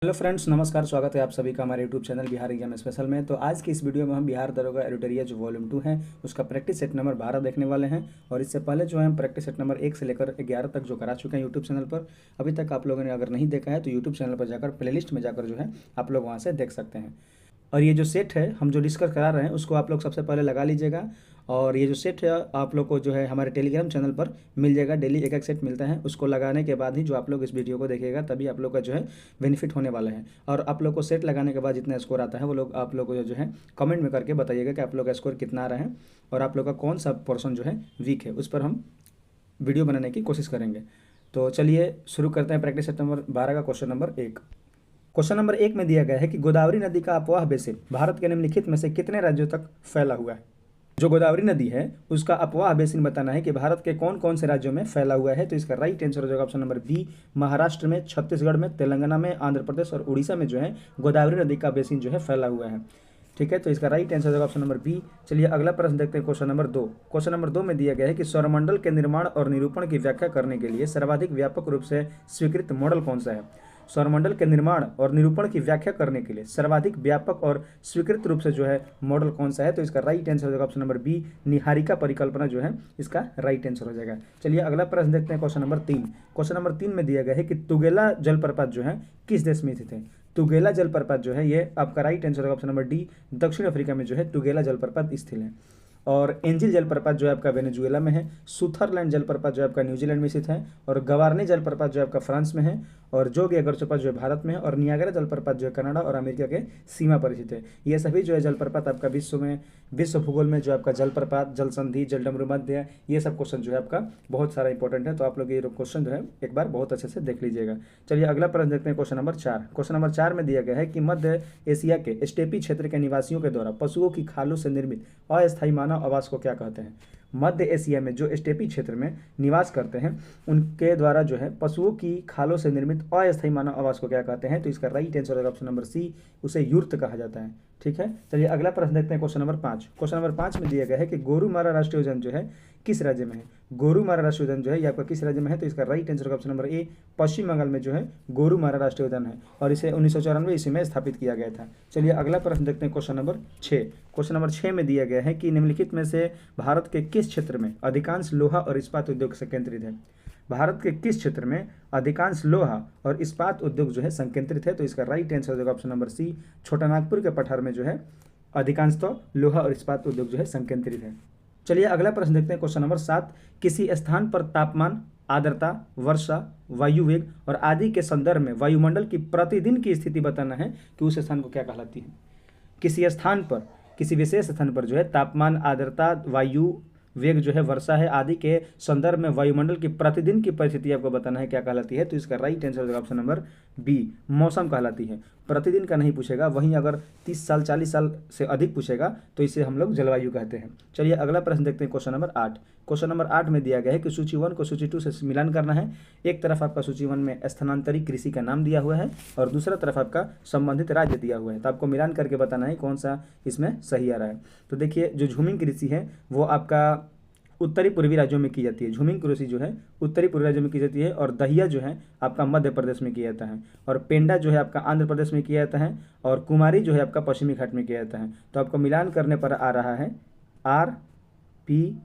Hello friends, नमस्कार। स्वागत है आप सभी का हमारे YouTube channel Bihar exam special में। तो आज की इस वीडियो में हम बिहार दरोगा एडिटोरिया जो वॉल्यूम 2 है उसका प्रैक्टिस सेट नंबर 12 देखने वाले हैं। और इससे पहले जो है हम प्रैक्टिस सेट नंबर 1 से लेकर 11 तक जो करा चुके हैं यूट्यूब चैनल पर। अभी तक आप लोगों ने अगर नहीं देखा है तो यूट्यूब चैनल पर जाकर प्लेलिस्ट में जाकर जो है आप लोग वहाँ से देख सकते हैं। और ये जो सेट है हम जो डिस्कस करा रहे हैं उसको आप लोग सबसे पहले लगा लीजिएगा। और ये जो सेट है आप लोग को जो है हमारे टेलीग्राम चैनल पर मिल जाएगा। डेली एक एक सेट मिलता है, उसको लगाने के बाद ही जो आप लोग इस वीडियो को देखिएगा तभी आप लोग का जो है बेनिफिट होने वाला है। और आप लोग को सेट लगाने के बाद जितना स्कोर आता है वो लोग आप लोग को जो है कमेंट में करके बताइएगा कि आप लोग का स्कोर कितना आ रहा है और आप लोग का कौन सा पोर्सन जो है वीक है, उस पर हम वीडियो बनाने की कोशिश करेंगे। तो चलिए शुरू करते हैं प्रैक्टिस सेट नंबर 12 का क्वेश्चन नंबर 1। क्वेश्चन नंबर 1 में दिया गया है कि गोदावरी नदी का अपवाह बेसिन भारत के निम्नलिखित में से कितने राज्यों तक फैला हुआ है। जो गोदावरी नदी है उसका अपवाह बेसिन बताना है कि भारत के कौन कौन से राज्यों में फैला हुआ है। तो इसका राइट आंसर हो जाएगा ऑप्शन नंबर बी, महाराष्ट्र में, छत्तीसगढ़ में, तेलंगाना में, आंध्र प्रदेश और उड़ीसा में जो है गोदावरी नदी का बेसिन जो है फैला हुआ है। ठीक है, तो इसका राइट आंसर हो जाएगा ऑप्शन नंबर बी। चलिए अगला प्रश्न देखते हैं, क्वेश्चन नंबर 2। क्वेश्चन नंबर 2 में दिया गया है कि सौरमंडल के निर्माण और निरूपण की व्याख्या करने के लिए सर्वाधिक व्यापक रूप से स्वीकृत मॉडल कौन सा है। सौरमंडल के निर्माण और निरूपण की व्याख्या करने के लिए सर्वाधिक व्यापक और स्वीकृत रूप से जो है मॉडल कौन सा है। तो इसका राइट आंसर हो जाएगा ऑप्शन नंबर बी, निहारिका परिकल्पना जो है इसका राइट आंसर हो जाएगा। चलिए अगला प्रश्न देखते हैं, क्वेश्चन नंबर 3। क्वेश्चन नंबर 3 में दिया गया है कि तुगेला जलप्रपात जो है किस देश में स्थित है। तुगेला जलप्रपात जो है ये आपका राइट आंसर होगा ऑप्शन नंबर डी, दक्षिण अफ्रीका में जो है तुगेला जलप्रपात स्थित है। और एंजिल जलप्रपात जो है आपका वेनेजुएला में है, सुथरलैंड जलप्रपात जो है आपका न्यूजीलैंड में स्थित है, और गवारनी जलप्रपात जो है आपका फ्रांस में है, और जोग या जलप्रपात जो है भारत में है, और नियाग्रा जलप्रपात जो है कनाडा और अमेरिका के सीमा पर स्थित है। ये सभी जो है जलप्रपात आपका विश्व भूगोल में जो आपका जलप्रपात, जल संधि, जलडमरू मध्य, ये सब क्वेश्चन जो है आपका बहुत सारा इंपॉर्टेंट है। तो आप लोग ये क्वेश्चन जो है एक बार बहुत अच्छे से देख लीजिएगा। चलिए अगला प्रश्न देखते हैं, क्वेश्चन नंबर 4। क्वेश्चन नंबर 4 में दिया गया है कि मध्य एशिया के स्टेपी क्षेत्र के निवासियों के द्वारा पशुओं की खालों से निर्मित अस्थायी मानव आवास को क्या कहते हैं। मध्य एशिया में जो स्टेपी क्षेत्र में निवास करते हैं उनके द्वारा जो है पशुओं की खालों से निर्मित अस्थायी मानव आवास को क्या कहते हैं। तो इसका राइट आंसर होगा ऑप्शन नंबर सी, उसे यूर्त कहा जाता है। ठीक है, चलिए अगला प्रश्न देखते हैं, क्वेश्चन नंबर 5। क्वेश्चन नंबर 5 में दिया गया है कि गोरुमारा राष्ट्रीय उद्यान जो है किस राज्य में है। गोरुमारा राष्ट्रीय उद्यान जो है ये आपका किस राज्य में है। तो इसका राइट आंसर होगा ऑप्शन नंबर ए, पश्चिम बंगाल में जो है गोरुमारा राष्ट्रीय उद्यान है और इसे 1994 ईस्वी में स्थापित किया गया था। चलिए अगला प्रश्न देखते हैं, क्वेश्चन नंबर 6। क्वेश्चन नंबर 6 में दिया गया है कि निम्नलिखित में से भारत के किस क्षेत्र में अधिकांश लोहा और इस्पात उद्योग से केंद्रित है। भारत के किस क्षेत्र में अधिकांश लोहा और इस्पात उद्योग जो है संकेंद्रित है। तो इसका राइट आंसर हो जाएगा ऑप्शन नंबर सी, छोटानागपुर के पठार में जो है अधिकांश तो लोहा और इस्पात उद्योग जो है संकेंद्रित है। चलिए अगला प्रश्न देखते हैं, क्वेश्चन नंबर 7। किसी स्थान पर तापमान, आर्द्रता, वर्षा, वायु वेग और आदि के संदर्भ में वायुमंडल की प्रतिदिन की स्थिति बताना है कि उस स्थान को क्या कहलाती है। किसी स्थान पर, किसी विशेष स्थान पर जो है तापमान, आर्द्रता, वायु वेग जो है, वर्षा है, आदि के संदर्भ में वायुमंडल की प्रतिदिन की परिस्थिति आपको बताना है क्या कहलाती है। तो इसका राइट आंसर होगा ऑप्शन नंबर बी, मौसम कहलाती है। प्रतिदिन का नहीं पूछेगा, वहीं अगर 30 साल 40 साल से अधिक पूछेगा तो इसे हम लोग जलवायु कहते हैं। चलिए अगला प्रश्न देखते हैं, क्वेश्चन नंबर 8। क्वेश्चन नंबर 8 में दिया गया है कि सूची 1 को सूची 2 से मिलान करना है। एक तरफ आपका सूची 1 में स्थानांतरित कृषि का नाम दिया हुआ है और दूसरा तरफ आपका संबंधित राज्य दिया हुआ है। तो आपको मिलान करके बताना है कौन सा इसमें सही आ रहा है। तो देखिए जो झूमिंग कृषि है वो आपका उत्तरी पूर्वी राज्यों में की जाती है। झूमिंग कृषि जो है उत्तरी पूर्वी राज्यों में की जाती है, और दहिया जो है आपका मध्य प्रदेश में किया जाता है, और पेंडा जो है आपका आंध्र प्रदेश में किया जाता है, और कुमारी जो है आपका पश्चिमी घाट में किया जाता है। तो आपको मिलान करने पर आ रहा है RPQS,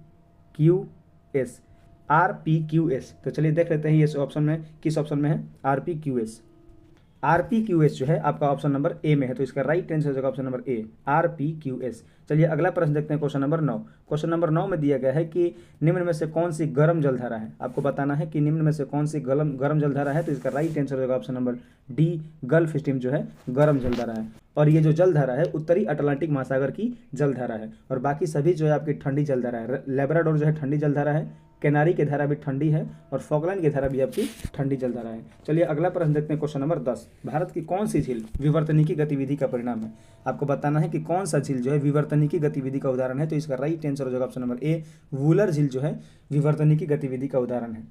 RPQS। तो चलिए देख लेते हैं ये ऑप्शन में किस ऑप्शन में है RPQS। RPQS जो है आपका ऑप्शन नंबर ए में है। तो इसका राइट आंसर हो जाएगा ऑप्शन नंबर ए, RPQS। चलिए अगला प्रश्न देखते हैं, क्वेश्चन नंबर 9। क्वेश्चन नंबर 9 में दिया गया है कि निम्न में से कौन सी गर्म जलधारा है। आपको बताना है कि निम्न में से कौन सी गर्म जलधारा है। तो इसका राइट आंसर हो जाएगा option number D, gulf stream जो है गर्म जलधारा है। और ये जो जलधारा है उत्तरी अटलांटिक महासागर की जलधारा है, और बाकी सभी जो है आपकी ठंडी जलधारा है। लेब्राडोर जो है ठंडी जलधारा है, कैनारी की धारा भी ठंडी है, और फॉकलैंड की धारा भी आपकी ठंडी जलधारा है। चलिए अगला प्रश्न देखते हैं, क्वेश्चन नंबर 10। भारत की कौन सी झील विवर्तनिकी गतिविधि का परिणाम है। आपको बताना है कि कौन सा झील जो है विवर्तनिकी गतिविधि का उदाहरण है। तो इसका राइट आंसर हो जाएगा ऑप्शन नंबर ए, वुलर झील जो है विवर्तनिकी गतिविधि का उदाहरण है।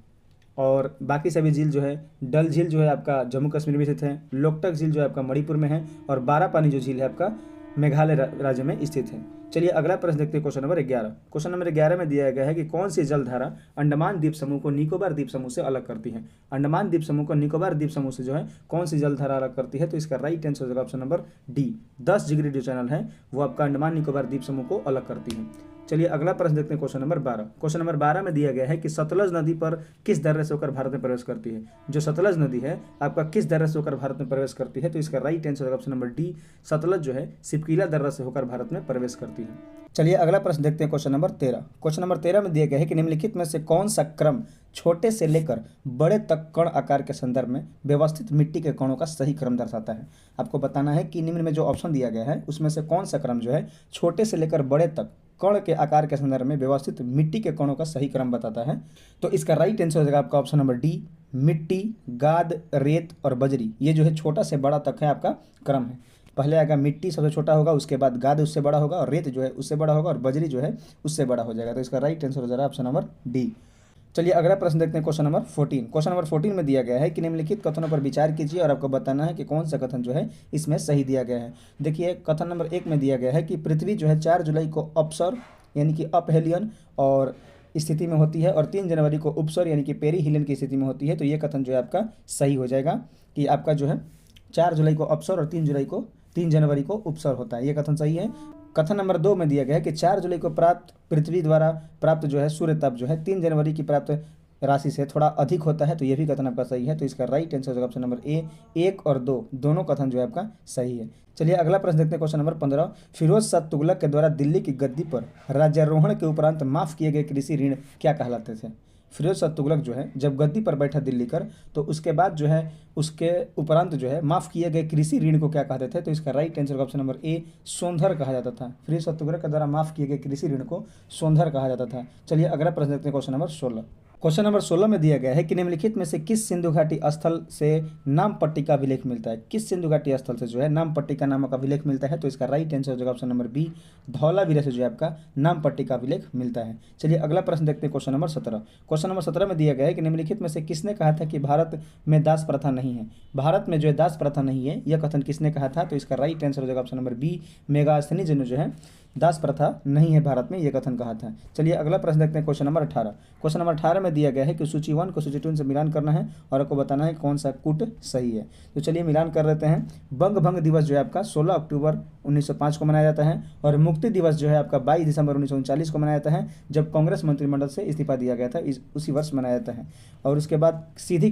और बाकी सभी झील जो है, डल झील जो है आपका जम्मू कश्मीर में स्थित है, लोकटक झील जो है आपका मणिपुर में है, और बारापानी जो झील है आपका मेघालय राज्य में स्थित है। चलिए अगला प्रश्न देखते हैं, क्वेश्चन नंबर 11। क्वेश्चन नंबर 11 में दिया गया है कि कौन सी जलधारा अंडमान द्वीप समूह को निकोबार द्वीप समूह से अलग करती है। अंडमान द्वीप समूह को निकोबार द्वीप समूह से जो है कौन सी जलधारा अलग करती है, तो इसका राइट आंसर हो जाएगा ऑप्शन नंबर डी। 10 डिग्री जो चैनल है वो आपका अंडमान निकोबार द्वीप समूह को अलग करती है। चलिए अगला प्रश्न देखते हैं, क्वेश्चन नंबर 12। क्वेश्चन नंबर 12 में दिया गया है कि सतलज नदी पर किस दर्रे से होकर भारत में प्रवेश करती है। जो सतलज नदी है आपका किस दर्रे से होकर भारत में प्रवेश करती है, तो इसका राइट आंसर होगा ऑप्शन नंबर डी। सतलज जो है सिपकीला दर्रा से होकर भारत में प्रवेश करती है। चलिए अगला प्रश्न देखते हैं, क्वेश्चन नंबर 13। क्वेश्चन नंबर 13 में दिया गया है कि निम्नलिखित में से कौन सा क्रम छोटे से लेकर बड़े तक कण आकार के संदर्भ में व्यवस्थित मिट्टी के कणों का सही क्रम दर्शाता है। आपको बताना है कि निम्न में जो ऑप्शन दिया गया है उसमें से कौन सा क्रम जो है छोटे से लेकर बड़े तक कण के आकार के संदर्भ में व्यवस्थित मिट्टी के कणों का सही क्रम बताता है। तो इसका राइट आंसर हो जाएगा आपका ऑप्शन नंबर डी। मिट्टी, गाद, रेत और बजरी, ये जो है छोटा से बड़ा तक है आपका क्रम है। पहले आएगा मिट्टी, सबसे छोटा होगा, उसके बाद गाद उससे बड़ा होगा, और रेत जो है उससे बड़ा होगा, और बजरी जो है उससे बड़ा हो जाएगा। तो इसका राइट आंसर हो जाएगा ऑप्शन नंबर डी। चलिए अगला प्रश्न देखते हैं, क्वेश्चन नंबर 14। क्वेश्चन नंबर 14 में दिया गया है कि निम्नलिखित कथनों पर विचार कीजिए और आपको बताना है कि कौन सा कथन जो है इसमें सही दिया गया है। देखिए कथन नंबर 1 में दिया गया है कि पृथ्वी जो है 4 जुलाई को अपसर यानी कि अपहेलियन और स्थिति में होती है, और 3 जनवरी को उपसर यानी कि पेरीहिलियन की स्थिति में होती है। तो ये कथन जो है आपका सही हो जाएगा कि आपका जो है 4 जुलाई को अपसर और 3 जनवरी को उपसर होता है, ये कथन सही है। कथन नंबर 2 में दिया गया है कि 4 जुलाई को प्राप्त पृथ्वी द्वारा प्राप्त जो है सूर्य ताप जो है 3 जनवरी की प्राप्त राशि से थोड़ा अधिक होता है, तो ये भी कथन आपका सही है। तो इसका राइट आंसर होगा ऑप्शन नंबर ए। 1 और 2 दोनों कथन जो है आपका सही है। चलिए अगला प्रश्न देखते हैं, क्वेश्चन नंबर 15। फिरोज शाह तुगलक के द्वारा दिल्ली की गद्दी पर राज्यारोहण के उपरांत माफ किए गए कृषि ऋण क्या कहलाते थे। फिरोज शाह तुगलक जो है जब गद्दी पर बैठा दिल्ली कर, तो उसके बाद जो है उसके उपरांत जो है माफ़ किए गए कृषि ऋण को क्या कहते थे, तो इसका right answer option number A सोंधर कहा जाता था। फिरोज शाह तुगलक के द्वारा माफ़ किए गए कृषि ऋण को सोंधर कहा जाता था। चलिए अगला प्रश्न देखते हैं, क्वेश्चन नंबर 16। क्वेश्चन नंबर 16 में दिया गया है कि निम्नलिखित में से किस सिंधु घाटी स्थल से नाम पट्टी का अभिलेख मिलता है। किस सिंधु घाटी स्थल से जो है नाम पट्टी का नामक अभिलेख मिलता है, तो इसका राइट आंसर हो जाएगा ऑप्शन नंबर बी। धौलावीरा से जो है आपका नाम पट्टी का अभिलेख मिलता है। चलिए अगला प्रश्न देखते हैं, क्वेश्चन नंबर 17। क्वेश्चन नंबर 17 में दिया गया है कि निम्नलिखित में से किसने कहा था कि भारत में दास प्रथा नहीं है। भारत में जो है दास प्रथा नहीं है, यह कथन किसने कहा था, तो इसका राइट आंसर हो जाएगा ऑप्शन नंबर बी। मेगास्थनीज ने जो है दास प्रथा नहीं है भारत में, यह कथन कहा था। चलिए अगला प्रश्न देखते हैं, क्वेश्चन नंबर 18। क्वेश्चन नंबर 18 में दिया गया है कि सूची 1 को सूची 2 से मिलान करना है और आपको बताना है कौन सा कूट सही है। तो चलिए मिलान कर लेते हैं। बंग भंग दिवस जो है आपका 16 अक्टूबर 1905 को मनाया जाता है, और मुक्ति दिवस जो है आपका 22 दिसंबर 1939 को मनाया जाता है, जब कांग्रेस मंत्रिमंडल से इस्तीफा दिया गया था, उसी वर्ष मनाया जाता है। और उसके बाद सीधी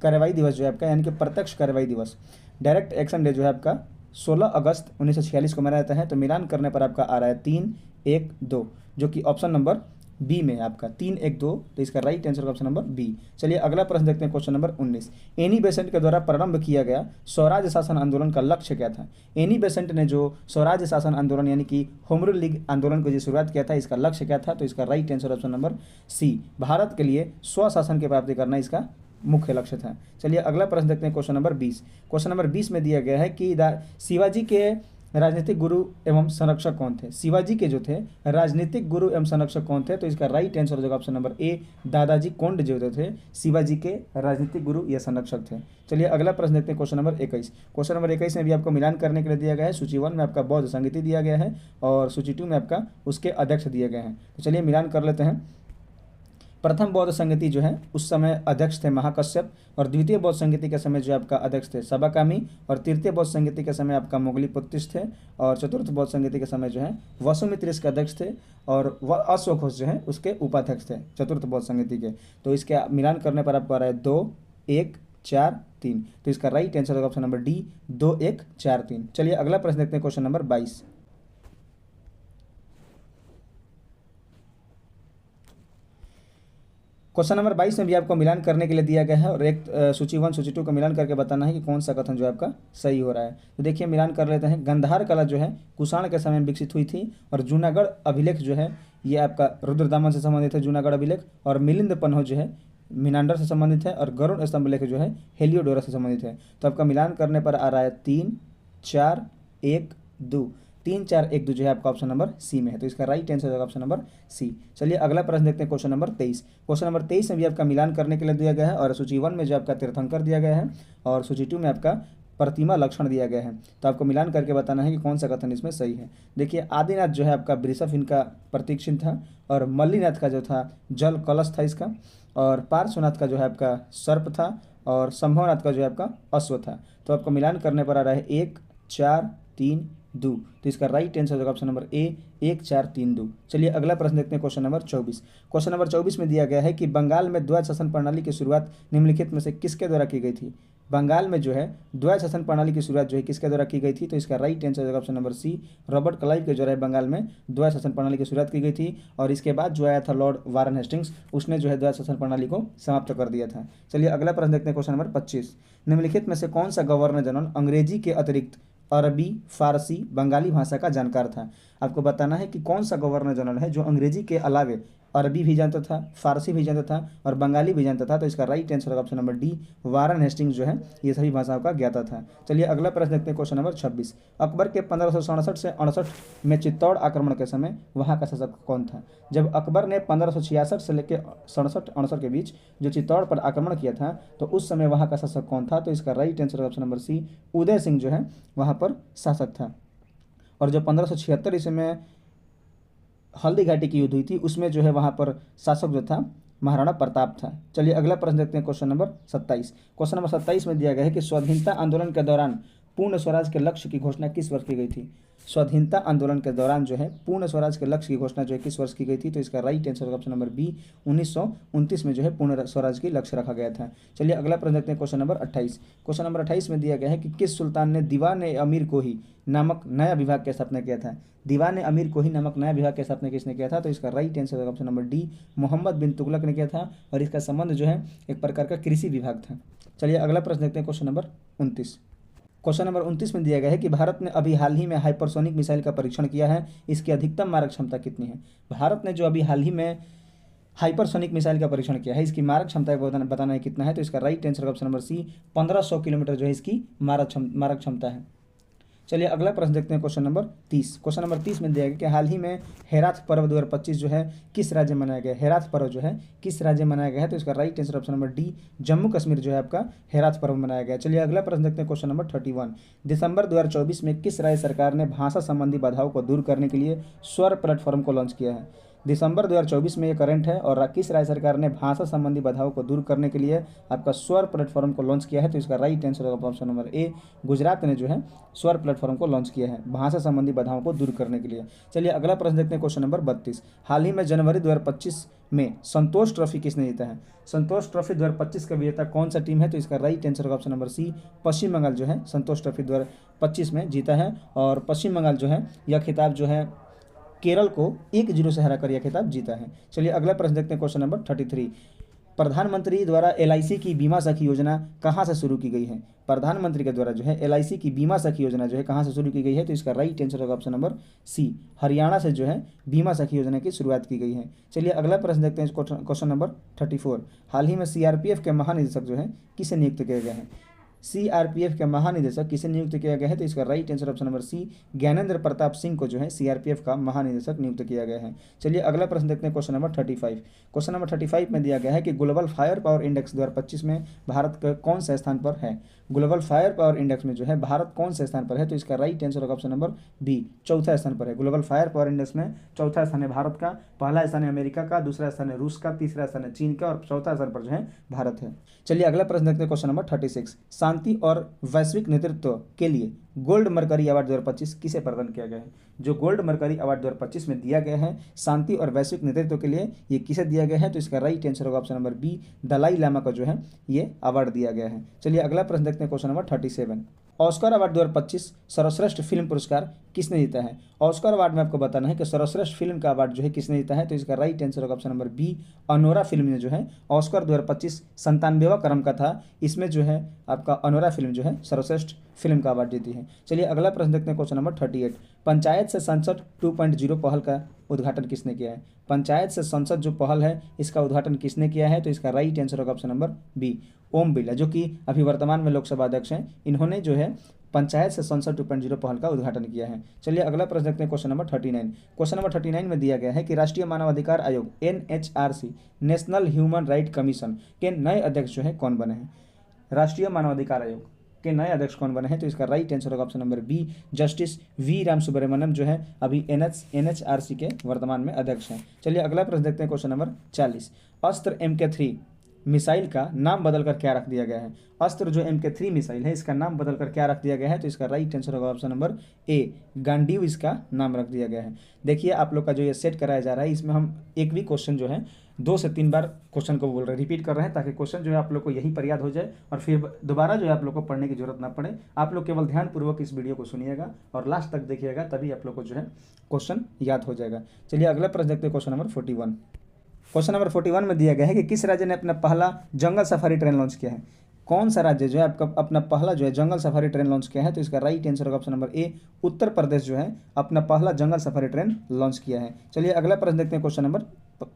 कार्रवाई दिवस जो है आपका यानी कि प्रत्यक्ष कार्रवाई दिवस, डायरेक्ट एक्शन डे जो है आपका 16 अगस्त 1946 को मनाया जाता है। तो मिलान करने पर आपका आ रहा है 3, 1, 2, जो कि ऑप्शन नंबर बी में आपका 3, 1, 2, तो इसका right answer option number B. चलिए अगला प्रश्न देखते हैं, क्वेश्चन नंबर 19। एनी बेसेंट के द्वारा प्रारंभ किया गया स्वराज शासन आंदोलन का लक्ष्य क्या था। एनी बेसेंट ने जो स्वराज शासन आंदोलन यानी कि होम रूल लीग आंदोलन को जो शुरुआत किया था, इसका लक्ष्य क्या था, तो इसका right answer option number C. Bharat के लिए स्वशासन की प्राप्ति करना इसका मुख्य लक्ष्य था। चलिए अगला प्रश्न देखते हैं, क्वेश्चन नंबर 20। क्वेश्चन नंबर 20 में दिया गया है कि शिवाजी के राजनीतिक गुरु एवं संरक्षक कौन थे। शिवाजी के जो थे राजनीतिक गुरु एवं संरक्षक कौन थे, तो इसका राइट आंसर हो जाएगा ऑप्शन नंबर ए। दादाजी कोंड जो थे शिवाजी के राजनीतिक गुरु या संरक्षक थे। चलिए अगला प्रश्न देखते हैं, क्वेश्चन नंबर 21। क्वेश्चन नंबर 21 में भी आपको मिलान करने के लिए दिया गया है। सूची 1 में आपका बौद्ध संगीति दिया गया है, और सूची 2 में आपका उसके अध्यक्ष दिए गए हैं। तो चलिए मिलान कर लेते हैं। प्रथम बौद्ध संगीति जो है उस समय अध्यक्ष थे महाकश्यप, और द्वितीय बौद्ध संगीति के समय जो आपका अध्यक्ष थे सबाकामी, और तृतीय बौद्ध संगीति के समय आपका मोगलीपुत्तिस थे, और चतुर्थ बौद्ध संगीति के समय जो है वसुमित्र इसके अध्यक्ष थे, और अश्वघोष घोष जो है उसके उपाध्यक्ष थे चतुर्थ बौद्ध संगीति के। तो इसके मिलान करने पर आपको आ रहा है 2, 1, 4, 3, तो इसका राइट आंसर होगा ऑप्शन नंबर डी 2, 1, 4, 3। चलिए अगला प्रश्न देखते हैं, क्वेश्चन नंबर 22। क्वेश्चन नंबर 22 में भी आपको मिलान करने के लिए दिया गया है, और एक सूची 1 सूची 2 का मिलान करके बताना है कि कौन सा कथन जो है आपका सही हो रहा है। तो देखिए मिलान कर लेते हैं। गंधार कला जो है कुषाण के समय में विकसित हुई थी, और जूनागढ़ अभिलेख जो है ये आपका रुद्रदामन से संबंधित है जूनागढ़ अभिलेख, और मिलिंद पन्हो जो है मिनांडर से संबंधित है, और गरुड़ स्तंभ लेख जो है हेलियोडोरस से संबंधित है। तो आपका मिलान करने पर आ रहा है 3, 4, 1, 2, 3, 4, 1, 2 जो है आपका ऑप्शन नंबर सी में है। तो इसका राइट आंसर होगा ऑप्शन नंबर सी। चलिए अगला प्रश्न देखते हैं, क्वेश्चन नंबर 23। क्वेश्चन नंबर 23 में भी आपका मिलान करने के लिए दिया गया है, और सूची 1 में जो आपका तीर्थंकर दिया गया है, और सूची 2 में आपका प्रतिमा लक्षण दिया गया है। तो आपको मिलान करके बताना है कि कौन सा कथन इसमें सही है। देखिए, आदिनाथ जो है आपका वृषभ इनका प्रतीक चिन्ह था, और मल्लीनाथ का जो था जल कलश था इसका, और पार्श्वनाथ का जो है आपका सर्प था, और संभवनाथ का जो है आपका अश्व था। तो आपको मिलान करने पर आ रहा है 1 4 3 2। तो इसका राइट आंसर होगा ऑप्शन नंबर ए 1 4 3 2। चलिए अगला प्रश्न देखते हैं, क्वेश्चन नंबर 24। क्वेश्चन नंबर 24 में दिया गया है कि बंगाल में द्वैध शासन प्रणाली की शुरुआत निम्नलिखित में से किसके द्वारा की गई थी। बंगाल में जो है द्वैध शासन प्रणाली की शुरुआत जो है किसके द्वारा की गई थी। तो इसका राइट आंसर होगा option number C Robert Clive के द्वारा बंगाल में द्वैध शासन प्रणाली की शुरुआत की गई थी, और इसके बाद जो आया था लॉर्ड वारन हेस्टिंग्स, उसने जो है द्वैध शासन प्रणाली को समाप्त कर दिया था। चलिए अगला प्रश्न देखते हैं, क्वेश्चन नंबर 25। निम्नलिखित में से कौन सा गवर्नर जनरल अंग्रेजी के अतिरिक्त अरबी, फारसी, बंगाली भाषा का जानकार था। आपको बताना है कि कौन सा गवर्नर जनरल है जो अंग्रेजी के अलावे अरबी भी जानता था, फारसी भी जानता था और बंगाली भी जानता था। तो इसका राइट आंसर होगा option number D Warren Hastings जो है ये सभी भाषाओं का ज्ञाता था। चलिए अगला प्रश्न देखते हैं, क्वेश्चन नंबर 26। अकबर के 1567 से 68 में चित्तौड़ आक्रमण के समय वहाँ का शासक कौन था। जब अकबर ने 1566 से लेकर 67-68 के बीच जो चित्तौड़ पर आक्रमण किया था, तो उस समय वहाँ का शासक कौन था। तो इसका राइट आंसर होगा ऑप्शन नंबर सी उदय सिंह जो है वहाँ पर शासक था। और जो 1576 ईस्वी में हल्दी घाटी की युद्ध हुई थी, उसमें जो है वहाँ पर शासक जो था महाराणा प्रताप था। चलिए अगला प्रश्न देखते हैं, क्वेश्चन नंबर 27। क्वेश्चन नंबर 27 में दिया गया है कि स्वाधीनता आंदोलन के दौरान पूर्ण स्वराज के लक्ष्य की घोषणा किस वर्ष की गई थी। स्वाधीनता आंदोलन के दौरान जो है पूर्ण स्वराज के लक्ष्य की घोषणा जो है किस वर्ष की गई थी। तो इसका राइट आंसर होगा ऑप्शन नंबर बी 1929 में जो है पूर्ण स्वराज की लक्ष्य रखा गया था। चलिए अगला प्रश्न देखते हैं, क्वेश्चन नंबर 28। क्वेश्चन नंबर 28 में दिया गया है कि किस सुल्तान ने दीवान अमीर कोही नामक नया विभाग की स्थापना किया था। दीवान अमीर कोही नामक नया विभाग की स्थापना किसने किया था। तो इसका राइट आंसर होगा ऑप्शन नंबर डी मोहम्मद बिन तुगलक ने किया था, और इसका संबंध जो है एक प्रकार का कृषि विभाग था। चलिए अगला प्रश्न देखते हैं, क्वेश्चन नंबर 29। क्वेश्चन नंबर 29 में दिया गया है कि भारत ने अभी हाल ही में हाइपरसोनिक मिसाइल का परीक्षण किया है, इसकी अधिकतम मारक क्षमता कितनी है। भारत ने जो अभी हाल ही में हाइपरसोनिक मिसाइल का परीक्षण किया है, इसकी मारक क्षमता को बताना है कितना है। तो इसका right answer option number C 1500 kilometre जो है इसकी मारक क्षमता है। चलिए अगला प्रश्न देखते हैं, क्वेश्चन नंबर 30। क्वेश्चन नंबर 30 में दिया गया कि हाल ही में हेराथ पर्व 2025 जो है किस राज्य में मनाया गया। हेराथ पर्व जो है किस राज्य में मनाया गया है। तो इसका right answer option number D Jammu Kashmir जो है आपका हेराथ पर्व मनाया गया। चलिए अगला प्रश्न देखते हैं, क्वेश्चन नंबर 31। दिसंबर 2024 में किस राज्य सरकार ने भाषा संबंधी बाधाओं को दूर करने के लिए स्वर प्लेटफॉर्म को लॉन्च किया है। दिसंबर 2024 में ये करंट है, और किस राज्य सरकार ने भाषा संबंधी बाधाओं को दूर करने के लिए आपका स्वर प्लेटफॉर्म को लॉन्च किया है। तो इसका राइट आंसर होगा ऑप्शन नंबर ए गुजरात ने जो है स्वर प्लेटफॉर्म को लॉन्च किया है भाषा संबंधी बाधाओं को दूर करने के लिए। चलिए अगला प्रश्न देखते हैं, क्वेश्चन नंबर 32। हाल ही में जनवरी 2025 में संतोष ट्रॉफी किसने जीता है। संतोष ट्रॉफी 2025 का विजेता कौन सा टीम है। तो इसका राइट आंसर होगा ऑप्शन नंबर सी पश्चिम बंगाल जो है संतोष ट्रॉफी 2025 में जीता है, और पश्चिम बंगाल जो है यह खिताब जो है केरल को 1-0 से हराकर यह खिताब जीता है। चलिए अगला प्रश्न देखते हैं, क्वेश्चन नंबर 33। प्रधानमंत्री द्वारा LIC की बीमा सखी योजना कहाँ से शुरू की गई है। प्रधानमंत्री के द्वारा जो है LIC की बीमा सखी योजना जो है कहाँ से शुरू की गई है। तो इसका राइट आंसर होगा ऑप्शन नंबर सी हरियाणा से जो है बीमा सखी योजना की शुरुआत की गई है। चलिए अगला प्रश्न देखते हैं, क्वेश्चन नंबर 34। हाल ही में CRPF के महानिदेशक जो है किसे नियुक्त किया गया है। CRPF के महानिदेशक किसे नियुक्त किया गया है। तो इसका right answer option number C Gyanendra Pratap Singh को जो है CRPF का महानिदेशक नियुक्त किया गया है। चलिए अगला प्रश्न देखते हैं, क्वेश्चन नंबर 35। क्वेश्चन नंबर 35 में दिया गया है कि ग्लोबल फायर पावर इंडेक्स 2025 में भारत का कौन सा स्थान पर है। ग्लोबल फायर पावर इंडेक्स में जो है भारत कौन से स्थान पर है। तो इसका राइट आंसर होगा ऑप्शन नंबर बी चौथा स्थान पर है। ग्लोबल फायर पावर इंडेक्स में चौथा स्थान है भारत का, पहला स्थान है अमेरिका का, दूसरा स्थान है रूस का, तीसरा स्थान है चीन का, और चौथा स्थान पर जो है भारत है। चलिए अगला प्रश्न देखते हैं, क्वेश्चन नंबर 36। शांति और वैश्विक नेतृत्व के लिए गोल्ड मरकरी अवार्ड 2025 किसे प्रदान किया गया है। जो गोल्ड मरकरी अवार्ड 2025 में दिया गया है शांति और वैश्विक नेतृत्व के लिए, ये किसे दिया गया है। तो इसका राइट आंसर होगा option number B Dalai Lama को जो है ये अवार्ड दिया गया है। चलिए अगला प्रश्न देखते हैं, क्वेश्चन नंबर 37। ऑस्कर अवार्ड 2025 सर्वश्रेष्ठ फिल्म पुरस्कार किसने जीता है। ऑस्कर अवार्ड में आपको बताना है कि सर्वश्रेष्ठ फिल्म का अवार्ड जो है किसने जीता है। तो इसका राइट आंसर होगा option number B Anora film ने जो है ऑस्कर 2025 97वां क्रम का था, इसमें जो है आपका अनोरा फिल्म जो है सर्वश्रेष्ठ फिल्म का अवार्ड जीती है। चलिए अगला प्रश्न देखते हैं, क्वेश्चन नंबर 38। पंचायत से संसद 2.0 पहल का उद्घाटन किसने किया है। पंचायत से संसद जो पहल है इसका उद्घाटन किसने किया है। तो इसका राइट आंसर होगा option number B Om Birla, जो कि अभी वर्तमान में लोकसभा अध्यक्ष हैं। इन्होंने जो है पंचायत से संसद 2.0 पहल का उद्घाटन किया है। चलिए अगला प्रश्न देखते हैं, क्वेश्चन नंबर 39। क्वेश्चन नंबर 39 में दिया गया है कि राष्ट्रीय मानवाधिकार आयोग NHRC national human right commission के नए अध्यक्ष जो है कौन बने हैं। राष्ट्रीय मानवाधिकार आयोग के नए अध्यक्ष कौन बने हैं? तो इसका राइट आंसर होगा option number B, justice V Ram Subramaniam जो है अभी NHRC के वर्तमान में अध्यक्ष हैं। चलिए अगला प्रश्न देखते हैं, क्वेश्चन नंबर 40। अस्त्र MK3 मिसाइल का नाम बदलकर क्या रख दिया गया है? अस्त्र जो MK3 मिसाइल है इसका नाम बदलकर क्या रख दिया गया है? तो इसका राइट आंसर होगा ऑप्शन नंबर ए, गांडीव इसका नाम रख दिया गया है। देखिए आप लोग का जो ये सेट कराया जा रहा है इसमें हम एक भी क्वेश्चन जो है 2 से 3 बार क्वेश्चन को बोल रहे हैं, रिपीट कर रहे हैं, ताकि क्वेश्चन जो है आप लोग को यहीं पर याद हो जाए और फिर दोबारा जो है आप लोग को पढ़ने की जरूरत ना पड़े। आप लोग केवल ध्यानपूर्वक इस वीडियो को सुनिएगा और लास्ट तक देखिएगा, तभी आप लोग को जो है क्वेश्चन याद हो जाएगा। चलिए अगला प्रश्न देखते हैं, क्वेश्चन नंबर 41। क्वेश्चन नंबर 41 में दिया गया है कि किस राज्य ने अपना पहला जंगल सफारी ट्रेन लॉन्च किया है? कौन सा राज्य जो है आपका अपना पहला जो है जंगल सफारी ट्रेन लॉन्च किया है? तो इसका राइट आंसर होगा ऑप्शन नंबर ए, उत्तर प्रदेश जो है अपना पहला जंगल सफारी ट्रेन लॉन्च किया है। चलिए अगला प्रश्न देखते हैं, क्वेश्चन नंबर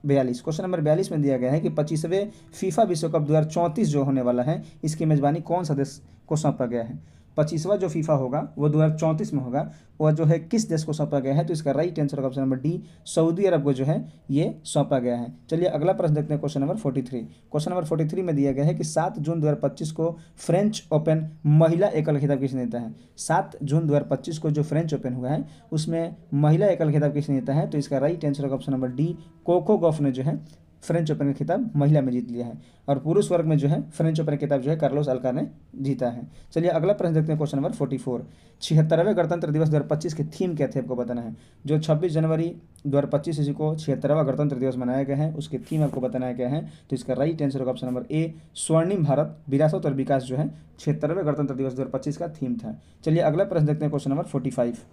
42। क्वेश्चन नंबर 42 में दिया गया है कि 25वें फीफा विश्व कप 2034 जो होने वाला है इसकी मेजबानी कौन सा देश को सौंपा गया है? 25वां जो फीफा होगा वो 2034 में होगा, वह जो है किस देश को सौंपा गया है? तो इसका राइट आंसर होगा ऑप्शन नंबर डी, सऊदी अरब को जो है ये सौंपा गया है। चलिए अगला प्रश्न देखते हैं, क्वेश्चन नंबर 43। क्वेश्चन नंबर 43 में दिया गया है कि 7 जून 2025 को फ्रेंच ओपन महिला एकल खिताब किसने जीता है? 7 जून 2025 को जो फ्रेंच ओपन हुआ है उसमें महिला एकल खिताब किसने जीता है? तो इसका राइट आंसर होगा option number D, Coco Gauff ने जो है फ्रेंच ओपन का खिताब महिला में जीत लिया है। और पुरुष वर्ग में जो है फ्रेंच ओपन का खिताब जो है कार्लोस अल्काराज ने जीता है। चलिए अगला प्रश्न देखते हैं, क्वेश्चन नंबर 44। 76वें गणतंत्र दिवस 2025 की थीम क्या थी आपको बताना है? जो 26 जनवरी 2025 ईस्वी को 76वां गणतंत्र दिवस मनाया गया है उसकी थीम आपको बताया गया है। तो इसका राइट आंसर होगा ऑप्शन नंबर ए, स्वर्णिम भारत विरासत और विकास जो है 76वें गणतंत्र दिवस 2025 का थीम था। चलिए अगला प्रश्न देखते हैं, क्वेश्चन नंबर 45।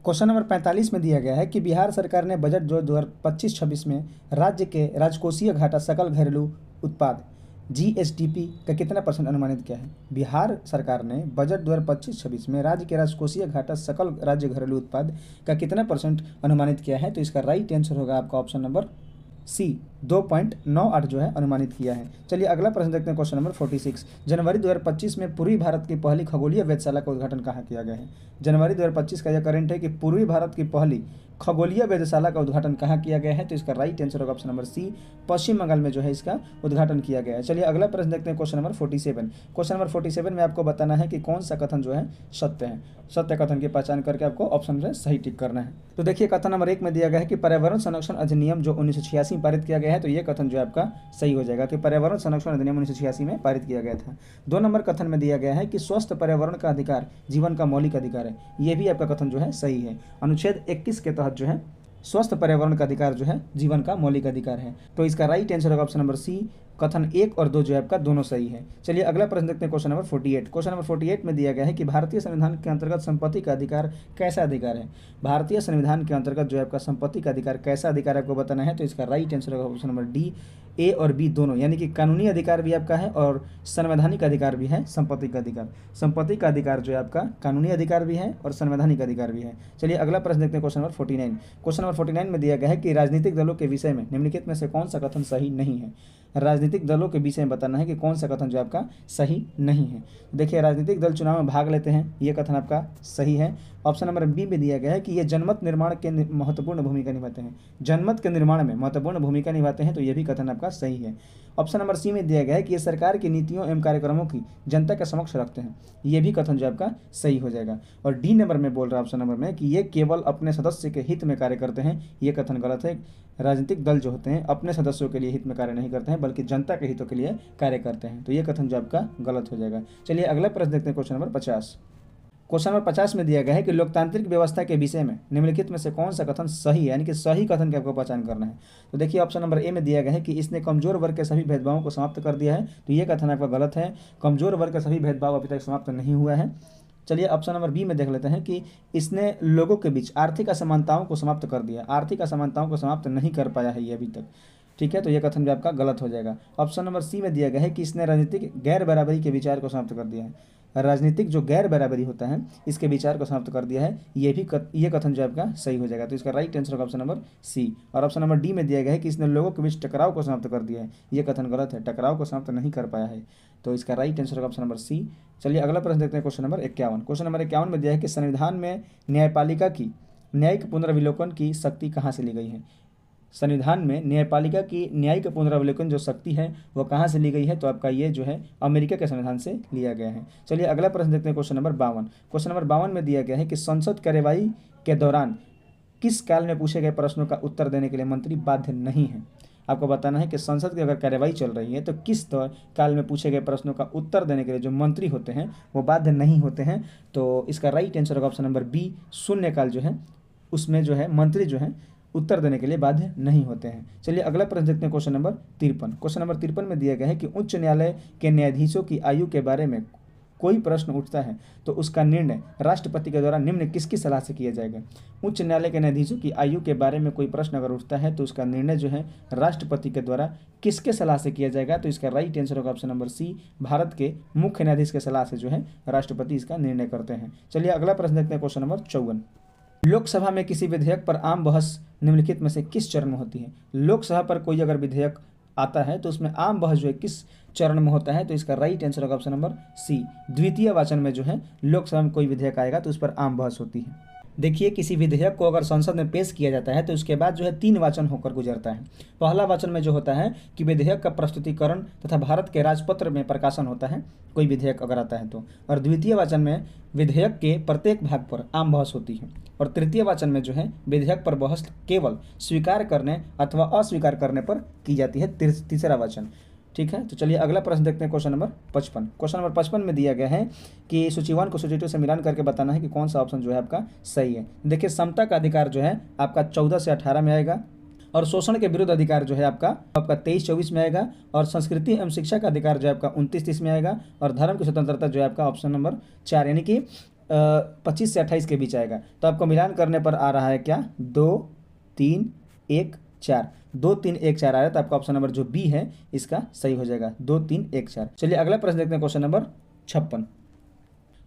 क्वेश्चन नंबर 45 में दिया गया है कि बिहार सरकार ने बजट जो 2025-26 में राज्य के राजकोषीय घाटा सकल घरेलू उत्पाद GSDP का कितना % अनुमानित किया है? बिहार सरकार ने बजट 2025-26 में राज्य के राजकोषीय घाटा सकल राज्य घरेलू उत्पाद का कितना % अनुमानित किया है? तो इसका राइट आंसर होगा आपका ऑप्शन नंबर सी, 2.98 जो है अनुमानित किया है। चलिए अगला प्रश्न देखते हैं, क्वेश्चन नंबर 46। जनवरी 2025 में पूर्वी भारत की पहली खगोलीय वेधशाला का उद्घाटन कहाँ किया गया है? जनवरी 2025 का यह करंट है कि पूर्वी भारत की पहली खगोलीय वेधशाला का उद्घाटन कहाँ किया गया है? तो इसका राइट आंसर होगा ऑप्शन नंबर सी, पश्चिम बंगाल में जो है इसका उद्घाटन किया गया है। चलिए अगला प्रश्न देखते हैं, क्वेश्चन नंबर 47। क्वेश्चन नंबर 47 में आपको बताना है कि कौन सा कथन जो है सत्य है। सत्य कथन की पहचान करके आपको ऑप्शन में सही टिक करना है। तो देखिए कथन नंबर 1 में दिया गया है कि पर्यावरण संरक्षण अधिनियम जो 1986 में पारित किया गया है, तो ये कथन जो है आपका सही हो जाएगा कि पर्यावरण संरक्षण अधिनियम 1986 में पारित किया गया था। 2 नंबर कथन में दिया गया है कि स्वस्थ पर्यावरण का अधिकार जीवन का मौलिक अधिकार है, ये भी आपका कथन जो है सही है। अनुच्छेद 21 के तहत जो है स्वस्थ पर्यावरण का अधिकार जो है जीवन का मौलिक अधिकार है। तो इसका राइट आंसर होगा ऑप्शन नंबर सी, कथन 1 और 2 जो है आपका दोनों सही है। चलिए अगला प्रश्न देखते हैं, क्वेश्चन नंबर 48। क्वेश्चन नंबर 48 में दिया गया है कि भारतीय संविधान के अंतर्गत संपत्ति का अधिकार कैसा अधिकार है? भारतीय संविधान के अंतर्गत जो है आपका संपत्ति का अधिकार कैसा अधिकार आपको बताना है। तो इसका राइट आंसर होगा ऑप्शन नंबर डी, ए और बी दोनों, यानी कि कानूनी अधिकार भी आपका है और संवैधानिक अधिकार भी है संपत्ति का अधिकार। संपत्ति का अधिकार जो है आपका कानूनी अधिकार भी है और संवैधानिक अधिकार भी है। चलिए अगला प्रश्न देखते हैं, क्वेश्चन नंबर 49। क्वेश्चन नंबर 49 में दिया गया है कि राजनीतिक दलों के विषय में निम्नलिखित में से कौन सा कथन सही नहीं है? राजनीतिक दलों के विषय में बताना है कि कौन सा कथन जो आपका सही नहीं है। देखिए राजनीतिक दल चुनाव में भाग लेते हैं, ये कथन आपका सही है। ऑप्शन नंबर बी में दिया गया है कि ये जनमत निर्माण के महत्वपूर्ण भूमिका निभाते हैं, जनमत के निर्माण में महत्वपूर्ण भूमिका निभाते हैं, तो ये भी कथन आपका सही है। ऑप्शन नंबर सी में दिया गया है कि ये सरकार की नीतियों एवं कार्यक्रमों की जनता के समक्ष रखते हैं, ये भी कथन जो आपका सही हो जाएगा। और डी नंबर में बोल रहा है ऑप्शन नंबर में कि ये केवल अपने सदस्य के हित में कार्य करते हैं, ये कथन गलत है। राजनीतिक दल जो होते हैं अपने सदस्यों के लिए हित में कार्य नहीं करते हैं बल्कि जनता के हितों के लिए कार्य करते हैं, तो ये कथन जो आपका गलत हो जाएगा। चलिए अगला प्रश्न देखते हैं, क्वेश्चन नंबर 50। क्वेश्चन नंबर 50 में दिया गया है कि लोकतांत्रिक व्यवस्था के विषय में निम्नलिखित में से कौन सा कथन सही है, यानी कि सही कथन की आपको पहचान करना है। तो देखिए ऑप्शन नंबर ए में दिया गया है कि इसने कमजोर वर्ग के सभी भेदभावों को समाप्त कर दिया है, तो ये कथन आपका गलत है। कमजोर वर्ग के सभी भेदभाव अभी तक समाप्त नहीं हुआ है। चलिए ऑप्शन नंबर बी में देख लेते हैं कि इसने लोगों के बीच आर्थिक असमानताओं को समाप्त कर दिया, आर्थिक असमानताओं को समाप्त नहीं कर पाया है ये अभी तक, ठीक है, तो ये कथन भी आपका गलत हो जाएगा। ऑप्शन नंबर सी में दिया गया है कि इसने राजनीतिक गैर बराबरी के विचार को समाप्त कर दिया है, राजनीतिक जो गैर बराबरी होता है इसके विचार को समाप्त कर दिया है, ये कथन जो आपका सही हो जाएगा। तो इसका राइट आंसर होगा ऑप्शन नंबर सी। और ऑप्शन नंबर डी में दिया गया है कि इसने लोगों के बीच टकराव को समाप्त कर दिया है, ये कथन गलत है, टकराव को समाप्त नहीं कर पाया है, तो इसका राइट आंसर होगा ऑप्शन नंबर सी। चलिए अगला प्रश्न देखते हैं, क्वेश्चन नंबर 51। क्वेश्चन नंबर 51 में दिया है कि संविधान में न्यायपालिका की न्यायिक पुनर्विलोकन की शक्ति कहाँ से ली गई है? संविधान में न्यायपालिका की न्यायिक पुनरावलोकन जो शक्ति है वो कहाँ से ली गई है, तो आपका ये जो है अमेरिका के संविधान से लिया गया है। चलिए अगला प्रश्न देखते हैं, क्वेश्चन नंबर 52। क्वेश्चन नंबर 52 में दिया गया है कि संसद कार्यवाही के दौरान किस काल में पूछे गए प्रश्नों का उत्तर देने के लिए मंत्री बाध्य नहीं है। आपको बताना है कि संसद की अगर कार्यवाही चल रही है तो किस काल में पूछे गए प्रश्नों का उत्तर देने के लिए जो मंत्री होते हैं वो बाध्य नहीं होते हैं। तो इसका राइट आंसर होगा ऑप्शन नंबर बी, शून्यकाल जो है उसमें जो है मंत्री जो है उत्तर देने के लिए बाध्य नहीं होते हैं। चलिए अगला प्रश्न देखते हैं, क्वेश्चन नंबर 53। क्वेश्चन नंबर 53 में दिया गया है कि उच्च न्यायालय के न्यायाधीशों की आयु के बारे में कोई प्रश्न उठता है तो उसका निर्णय राष्ट्रपति के द्वारा निम्न किसकी सलाह से किया जाएगा। उच्च न्यायालय के न्यायाधीशों की आयु के बारे में कोई प्रश्न अगर उठता है तो उसका निर्णय जो है राष्ट्रपति के द्वारा किसके सलाह से किया जाएगा, तो इसका राइट आंसर होगा ऑप्शन नंबर सी, भारत के मुख्य न्यायाधीश के सलाह से जो है राष्ट्रपति इसका निर्णय करते हैं। चलिए अगला प्रश्न देखते हैं, क्वेश्चन नंबर 54। लोकसभा में किसी विधेयक पर आम बहस निम्नलिखित में से किस चरण में होती है। लोकसभा पर कोई अगर विधेयक आता है तो उसमें आम बहस जो है किस चरण में होता है, तो इसका राइट आंसर होगा ऑप्शन नंबर सी, द्वितीय वाचन में जो है लोकसभा में कोई विधेयक आएगा तो उस पर आम बहस होती है। देखिए किसी विधेयक को अगर संसद में पेश किया जाता है तो उसके बाद जो है 3 वाचन होकर गुजरता है। पहला वाचन में जो होता है कि विधेयक का प्रस्तुतिकरण तथा भारत के राजपत्र में प्रकाशन होता है कोई विधेयक अगर आता है तो, और द्वितीय वाचन में विधेयक के प्रत्येक भाग पर आम बहस होती है, और तृतीय वाचन में जो है विधेयक पर बहस केवल स्वीकार करने अथवा अस्वीकार करने पर की जाती है, तीसरा वाचन। ठीक है, तो चलिए अगला प्रश्न देखते हैं, क्वेश्चन नंबर 55। क्वेश्चन नंबर 55 में दिया गया है कि सूची 1 को सूची 2 से मिलान करके बताना है कि कौन सा ऑप्शन जो है आपका सही है। देखिए समता का अधिकार जो है आपका 14 से 18 में आएगा, और शोषण के विरुद्ध अधिकार जो है आपका 23-24 में आएगा, और संस्कृति एवं शिक्षा का अधिकार जो है आपका 29-30 में आएगा, और धर्म की स्वतंत्रता जो है आपका ऑप्शन नंबर 4 यानी कि 25 से 28 के बीच आएगा। तो आपको मिलान करने पर आ रहा है क्या, 2 3 1 4, 2 3 1 4 आ रहा है, तो आपका ऑप्शन नंबर जो बी है इसका सही हो जाएगा, 2 3 1 4। चलिए अगला प्रश्न देखते हैं, क्वेश्चन नंबर 56।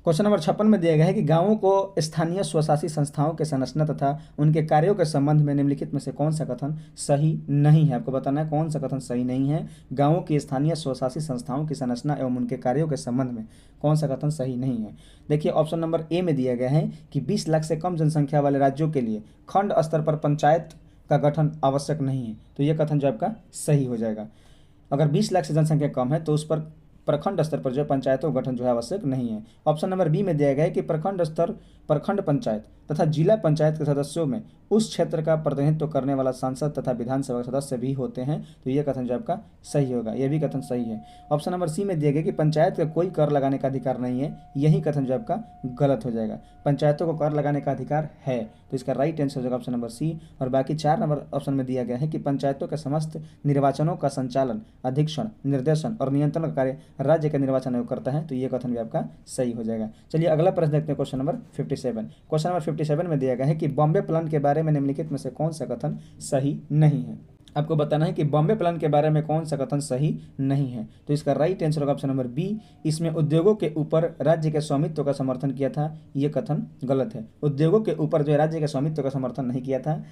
क्वेश्चन नंबर 56 में दिया गया है कि गांवों को स्थानीय स्वशासी संस्थाओं के संरचना तथा उनके कार्यों के संबंध में निम्नलिखित में से कौन सा कथन सही नहीं है। आपको बताना है कौन सा कथन सही नहीं है। गांवों की स्थानीय स्वशासी संस्थाओं की संरचना एवं उनके कार्यों के संबंध में कौन सा कथन सही नहीं है। देखिए ऑप्शन नंबर ए में दिया गया है कि 20 लाख से कम जनसंख्या वाले राज्यों के लिए खंड स्तर पर पंचायत का गठन आवश्यक नहीं है, तो यह कथन जो आपका सही हो जाएगा। अगर 20 लाख से जनसंख्या कम है तो उस पर प्रखंड स्तर पर जो है पंचायतों का गठन जो है आवश्यक नहीं है। ऑप्शन नंबर बी में दिया गया है कि प्रखंड स्तर प्रखंड पंचायत तथा जिला पंचायत के सदस्यों में उस क्षेत्र का प्रतिनिधित्व करने वाला सांसद तथा विधानसभा सदस्य भी होते हैं, तो यह कथन जो आपका सही होगा, यह भी कथन सही है। ऑप्शन नंबर सी में दिया गया कि पंचायत का कोई कर लगाने का अधिकार नहीं है, यही कथन जो आपका गलत हो जाएगा। पंचायतों को कर लगाने का अधिकार है, तो इसका राइट आंसर हो जाएगा ऑप्शन नंबर सी। और बाकी 4 नंबर ऑप्शन में दिया गया है कि पंचायतों के समस्त निर्वाचनों का संचालन, अधीक्षण, निर्देशन और नियंत्रण का कार्य राज्य का निर्वाचन आयोग करता है, तो ये कथन भी आपका सही हो जाएगा। चलिए अगला प्रश्न देखते हैं, क्वेश्चन नंबर 57। क्वेश्चन नंबर 57 में दिया गया है कि बॉम्बे प्लान के बारे में निम्नलिखित में से कौन सा कथन सही नहीं है। आपको बताना है कि बॉम्बे प्लान के बारे में कौन सा कथन सही नहीं है, तो इसका राइट आंसर होगा ऑप्शन नंबर बी। इसमें उद्योगों के ऊपर राज्य के स्वामित्व का समर्थन किया था, ये कथन गलत है। उद्योगों के ऊपर जो है राज्य के स्वामित्व का समर्थन नहीं किया था,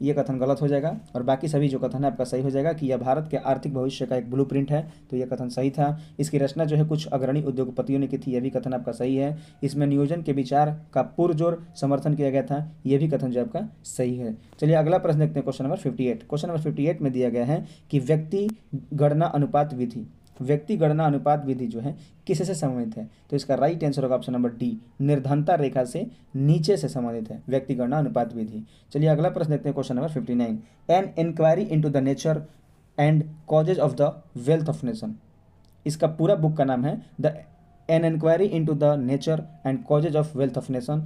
ये कथन गलत हो जाएगा। और बाकी सभी जो कथन है आपका सही हो जाएगा कि यह भारत के आर्थिक भविष्य का एक ब्लूप्रिंट है, तो यह कथन सही था। इसकी रचना जो है कुछ अग्रणी उद्योगपतियों ने की थी, यह भी कथन आपका सही है। इसमें नियोजन के विचार का पुरजोर समर्थन किया गया था, यह भी कथन जो आपका सही है। चलिए अगला प्रश्न देखते हैं, क्वेश्चन नंबर 58। क्वेश्चन नंबर 58 में दिया गया है कि व्यक्ति गणना अनुपात विधि, व्यक्ति गणना अनुपात विधि जो है किससे संबंधित है, तो इसका राइट आंसर होगा ऑप्शन नंबर डी, निर्धनता रेखा से नीचे से संबंधित है व्यक्ति गणना अनुपात विधि। चलिए अगला प्रश्न देखते हैं, question number 59। An inquiry into the nature and causes of the wealth of nation, इसका पूरा बुक का नाम है the an inquiry into the nature and causes of wealth of nation,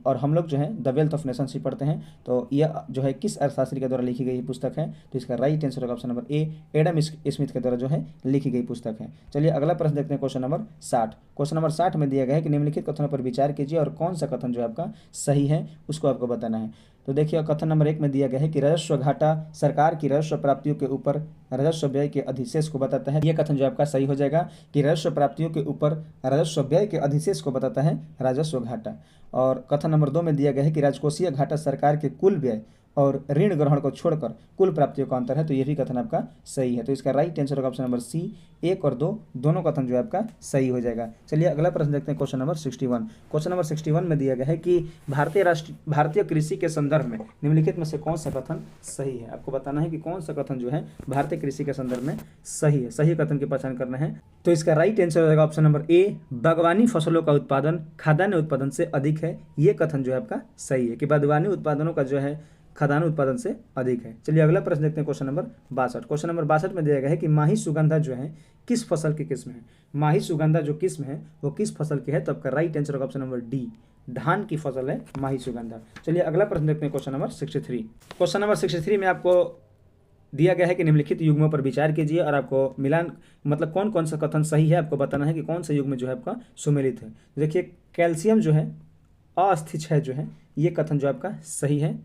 और हम लोग जो है द वेल्थ ऑफ नेशन से पढ़ते हैं, तो यह जो है किस अर्थशास्त्री के द्वारा लिखी गई पुस्तक है, तो इसका राइट आंसर होगा ऑप्शन नंबर ए, एडम स्मिथ के द्वारा जो है लिखी गई पुस्तक है। चलिए अगला प्रश्न देखते हैं, क्वेश्चन नंबर 60। क्वेश्चन नंबर 60 में दिया गया है कि निम्नलिखित कथनों पर विचार कीजिए और कौन सा कथन जो है आपका सही है उसको आपको बताना है। तो देखिए कथन नंबर 1 में दिया गया है कि राजस्व घाटा सरकार की राजस्व प्राप्तियों के ऊपर राजस्व व्यय के अधिशेष को बताता है, यह कथन जो आपका सही हो जाएगा कि राजस्व प्राप्तियों के ऊपर राजस्व व्यय के अधिशेष को बताता है राजस्व घाटा। और कथन नंबर 2 में दिया गया है कि राजकोषीय घाटा सरकार के कुल व्यय और ऋण ग्रहण को छोड़कर कुल प्राप्तियों का अंतर है, तो ये भी कथन आपका सही है। तो इसका राइट आंसर होगा ऑप्शन नंबर सी, 1 और 2 दोनों कथन जो है आपका सही हो जाएगा। चलिए अगला प्रश्न देखते हैं, क्वेश्चन नंबर 61। क्वेश्चन नंबर 61 में दिया गया है कि भारतीय कृषि के संदर्भ में निम्नलिखित में से कौन सा कथन सही है। आपको बताना है कि कौन सा कथन जो है भारतीय कृषि के संदर्भ में सही है, सही कथन की पहचान करना है। तो इसका राइट आंसर हो जाएगा ऑप्शन नंबर ए, बागवानी फसलों का उत्पादन खाद्यान्न उत्पादन से अधिक है। ये कथन जो है आपका सही है कि बागवानी उत्पादनों का जो है खाद्यान्न उत्पादन से अधिक है। चलिए अगला प्रश्न देखते हैं, क्वेश्चन नंबर 62। क्वेश्चन नंबर 62 में दिया गया है कि माही सुगंधा जो है किस फसल की किस्म है। माही सुगंधा जो किस्म है वो किस फसल की है, तो आपका राइट आंसर होगा ऑप्शन नंबर डी, धान की फसल है माही सुगंधा। चलिए अगला प्रश्न देखते हैं, क्वेश्चन नंबर 63। क्वेश्चन नंबर 63 में आपको दिया गया है कि निम्नलिखित युग्मों पर विचार कीजिए और आपको मिलान मतलब कौन कौन सा कथन सही है, आपको बताना है कि कौन सा युग्म जो है आपका सुमेलित है। देखिए कैल्शियम जो है अस्थिर है जो है, ये कथन जो आपका सही है।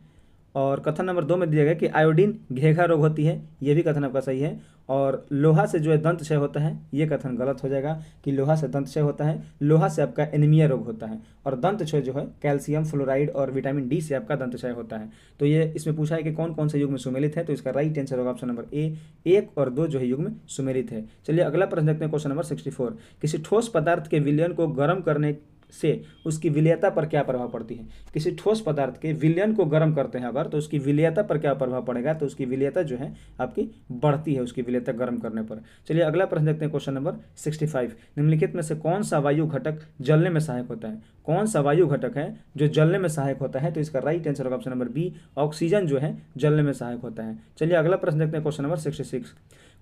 और कथन नंबर 2 में दिया गया कि आयोडीन घेघा रोग होती है, ये भी कथन आपका सही है। और लोहा से जो है दंत क्षय होता है, ये कथन गलत हो जाएगा कि लोहा से दंत क्षय होता है। लोहा से आपका एनीमिया रोग होता है और दंत क्षय जो है कैल्शियम फ्लोराइड और विटामिन डी से आपका दंत क्षय होता है। तो ये इसमें पूछा है कि कौन कौन से युग्म सुमेलित है, तो इसका राइट आंसर होगा ऑप्शन नंबर ए, 1 और 2 जो है युग्म सुमेलित है। चलिए अगला प्रश्न देखते हैं, क्वेश्चन नंबर 64। किसी ठोस पदार्थ के विलयन को गर्म करने से उसकी विलेयता पर क्या प्रभाव पड़ती है। किसी ठोस पदार्थ के विलयन को गर्म करते हैं अगर, तो उसकी विलेयता पर क्या प्रभाव पड़ेगा, तो उसकी विलेयता जो है आपकी बढ़ती है उसकी विलेयता गर्म करने पर। चलिए अगला प्रश्न देखते हैं, क्वेश्चन नंबर 65। निम्नलिखित में से कौन सा वायु घटक जलने में सहायक होता है। कौन सा वायु घटक है जो जलने में सहायक होता है, तो इसका राइट आंसर होगा ऑप्शन नंबर बी, ऑक्सीजन जो है जलने में सहायक होता है। चलिए अगला प्रश्न देखते हैं, क्वेश्चन नंबर 66।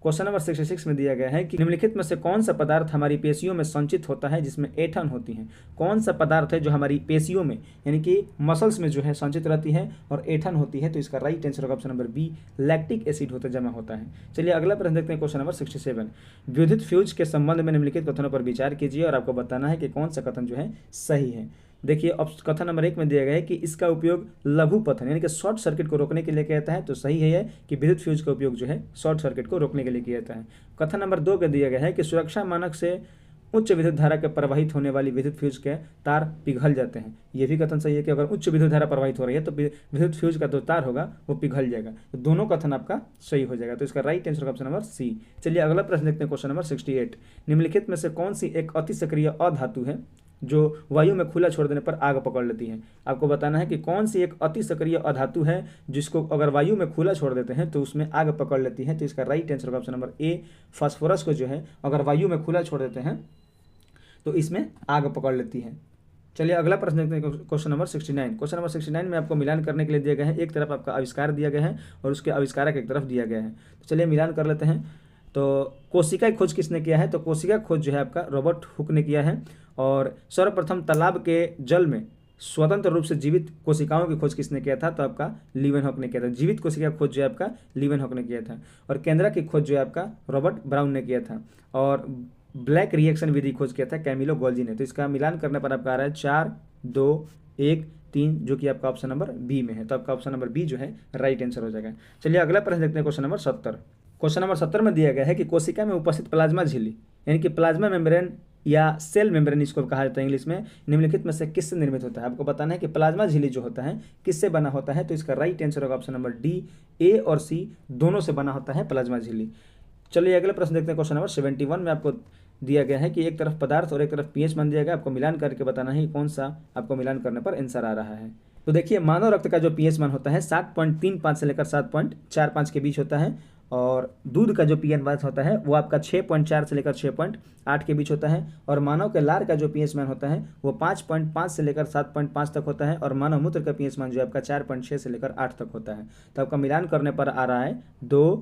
क्वेश्चन नंबर 66 में दिया गया है कि निम्नलिखित में से कौन सा पदार्थ हमारी पेशियों में संचित होता है जिसमें ऐंठन होती है। कौन सा पदार्थ है जो हमारी पेशियों में यानी कि मसल्स में जो है संचित रहती है और ऐंठन होती है, तो इसका राइट आंसर होगा option number B, lactic acid होता जमा होता है। चलिए अगला प्रश्न देखते हैं, क्वेश्चन नंबर 67। विद्युत फ्यूज के संबंध में निम्नलिखित कथनों पर विचार कीजिए और आपको बताना है कि कौन सा कथन जो है सही है। देखिए कथन नंबर 1 में दिया गया है कि इसका उपयोग लघु पथन यानी कि शॉर्ट सर्किट को रोकने के लिए किया जाता है, तो सही है कि विद्युत फ्यूज का उपयोग जो है शॉर्ट सर्किट को रोकने के लिए किया जाता है। कथन नंबर 2 का दिया गया है कि सुरक्षा मानक से उच्च विद्युत धारा के प्रवाहित होने वाली विद्युत फ्यूज के तार पिघल जाते हैं। ये भी कथन सही है कि अगर उच्च विद्युत धारा प्रवाहित हो रही है तो विद्युत फ्यूज का जो तार होगा वो पिघल जाएगा। तो दोनों कथन आपका सही हो जाएगा, तो इसका right answer option number C. चलिए अगला प्रश्न देखते हैं, क्वेश्चन नंबर 68। निम्नलिखित में से कौन सी एक अति सक्रिय अधातु है जो वायु में खुला छोड़ देने पर आग पकड़ लेती है। आपको बताना है कि कौन सी एक अति सक्रिय अधातु है जिसको अगर वायु में खुला छोड़ देते हैं तो उसमें आग पकड़ लेती है, तो इसका राइट आंसर होगा ऑप्शन नंबर ए, फास्फोरस को जो है अगर वायु में खुला छोड़ देते हैं तो इसमें आग पकड़ लेती है। चलिए अगला प्रश्न देखते हैं, क्वेश्चन नंबर 69। क्वेश्चन नंबर 69 में आपको मिलान करने के लिए दिया गया है, एक तरफ आपका आविष्कार दिया गया है और उसके आविष्कारक एक तरफ दिया गया है। तो चलिए मिलान कर लेते हैं। तो कोशिका की खोज किसने किया है, तो कोशिका खोज जो है आपका रॉबर्ट हुक ने किया है। और सर्वप्रथम तालाब के जल में स्वतंत्र रूप से जीवित कोशिकाओं की खोज किसने किया था, तो आपका लीवेनहॉक ने किया था। जीवित कोशिका खोज जो है आपका लीवेनहॉक ने किया था। और केंद्रा की खोज जो है आपका रॉबर्ट ब्राउन ने किया था। और ब्लैक रिएक्शन विधि खोज किया था कैमिलो गोल्जी ने। तो इसका मिलान करने पर आपका आ रहा है 4, 2, 1, 3 जो कि आपका ऑप्शन नंबर बी में है, तो आपका ऑप्शन नंबर बी जो है राइट आंसर हो जाएगा। चलिए अगला प्रश्न देखते हैं, क्वेश्चन नंबर 70। क्वेश्चन नंबर 70 में दिया गया है कि कोशिका में उपस्थित प्लाज्मा झिल्ली यानी कि प्लाज्मा मेम्ब्रेन या सेल मेम्ब्रेन इसको कहा जाता है इंग्लिश में, निम्नलिखित में से किससे निर्मित होता है। आपको बताना है कि प्लाज्मा झिल्ली जो होता है किससे बना होता है, तो इसका राइट आंसर होगा ऑप्शन नंबर डी, ए और सी दोनों से बना होता है प्लाज्मा झिल्ली। चलिए अगला प्रश्न देखते हैं, क्वेश्चन नंबर 71 में आपको दिया गया है कि एक तरफ पदार्थ और एक तरफ पीएच मान दिया गया, आपको मिलान करके बताना है कौन सा आपको मिलान करने पर आंसर आ रहा है। तो देखिए मानव रक्त का जो पीएच मान होता है 7.35 से लेकर 7.45 के बीच होता है। और दूध का जो पीएच मान होता है वो आपका 6.4 से लेकर 6.8 के बीच होता है। और मानव के लार का जो पीएच मान होता है वो 5.5 से लेकर 7.5 तक होता है। और मानव मूत्र का पीएच मान जो है आपका 4.6 से लेकर 8 तक होता है। तो आपका मिलान करने पर आ रहा है 2,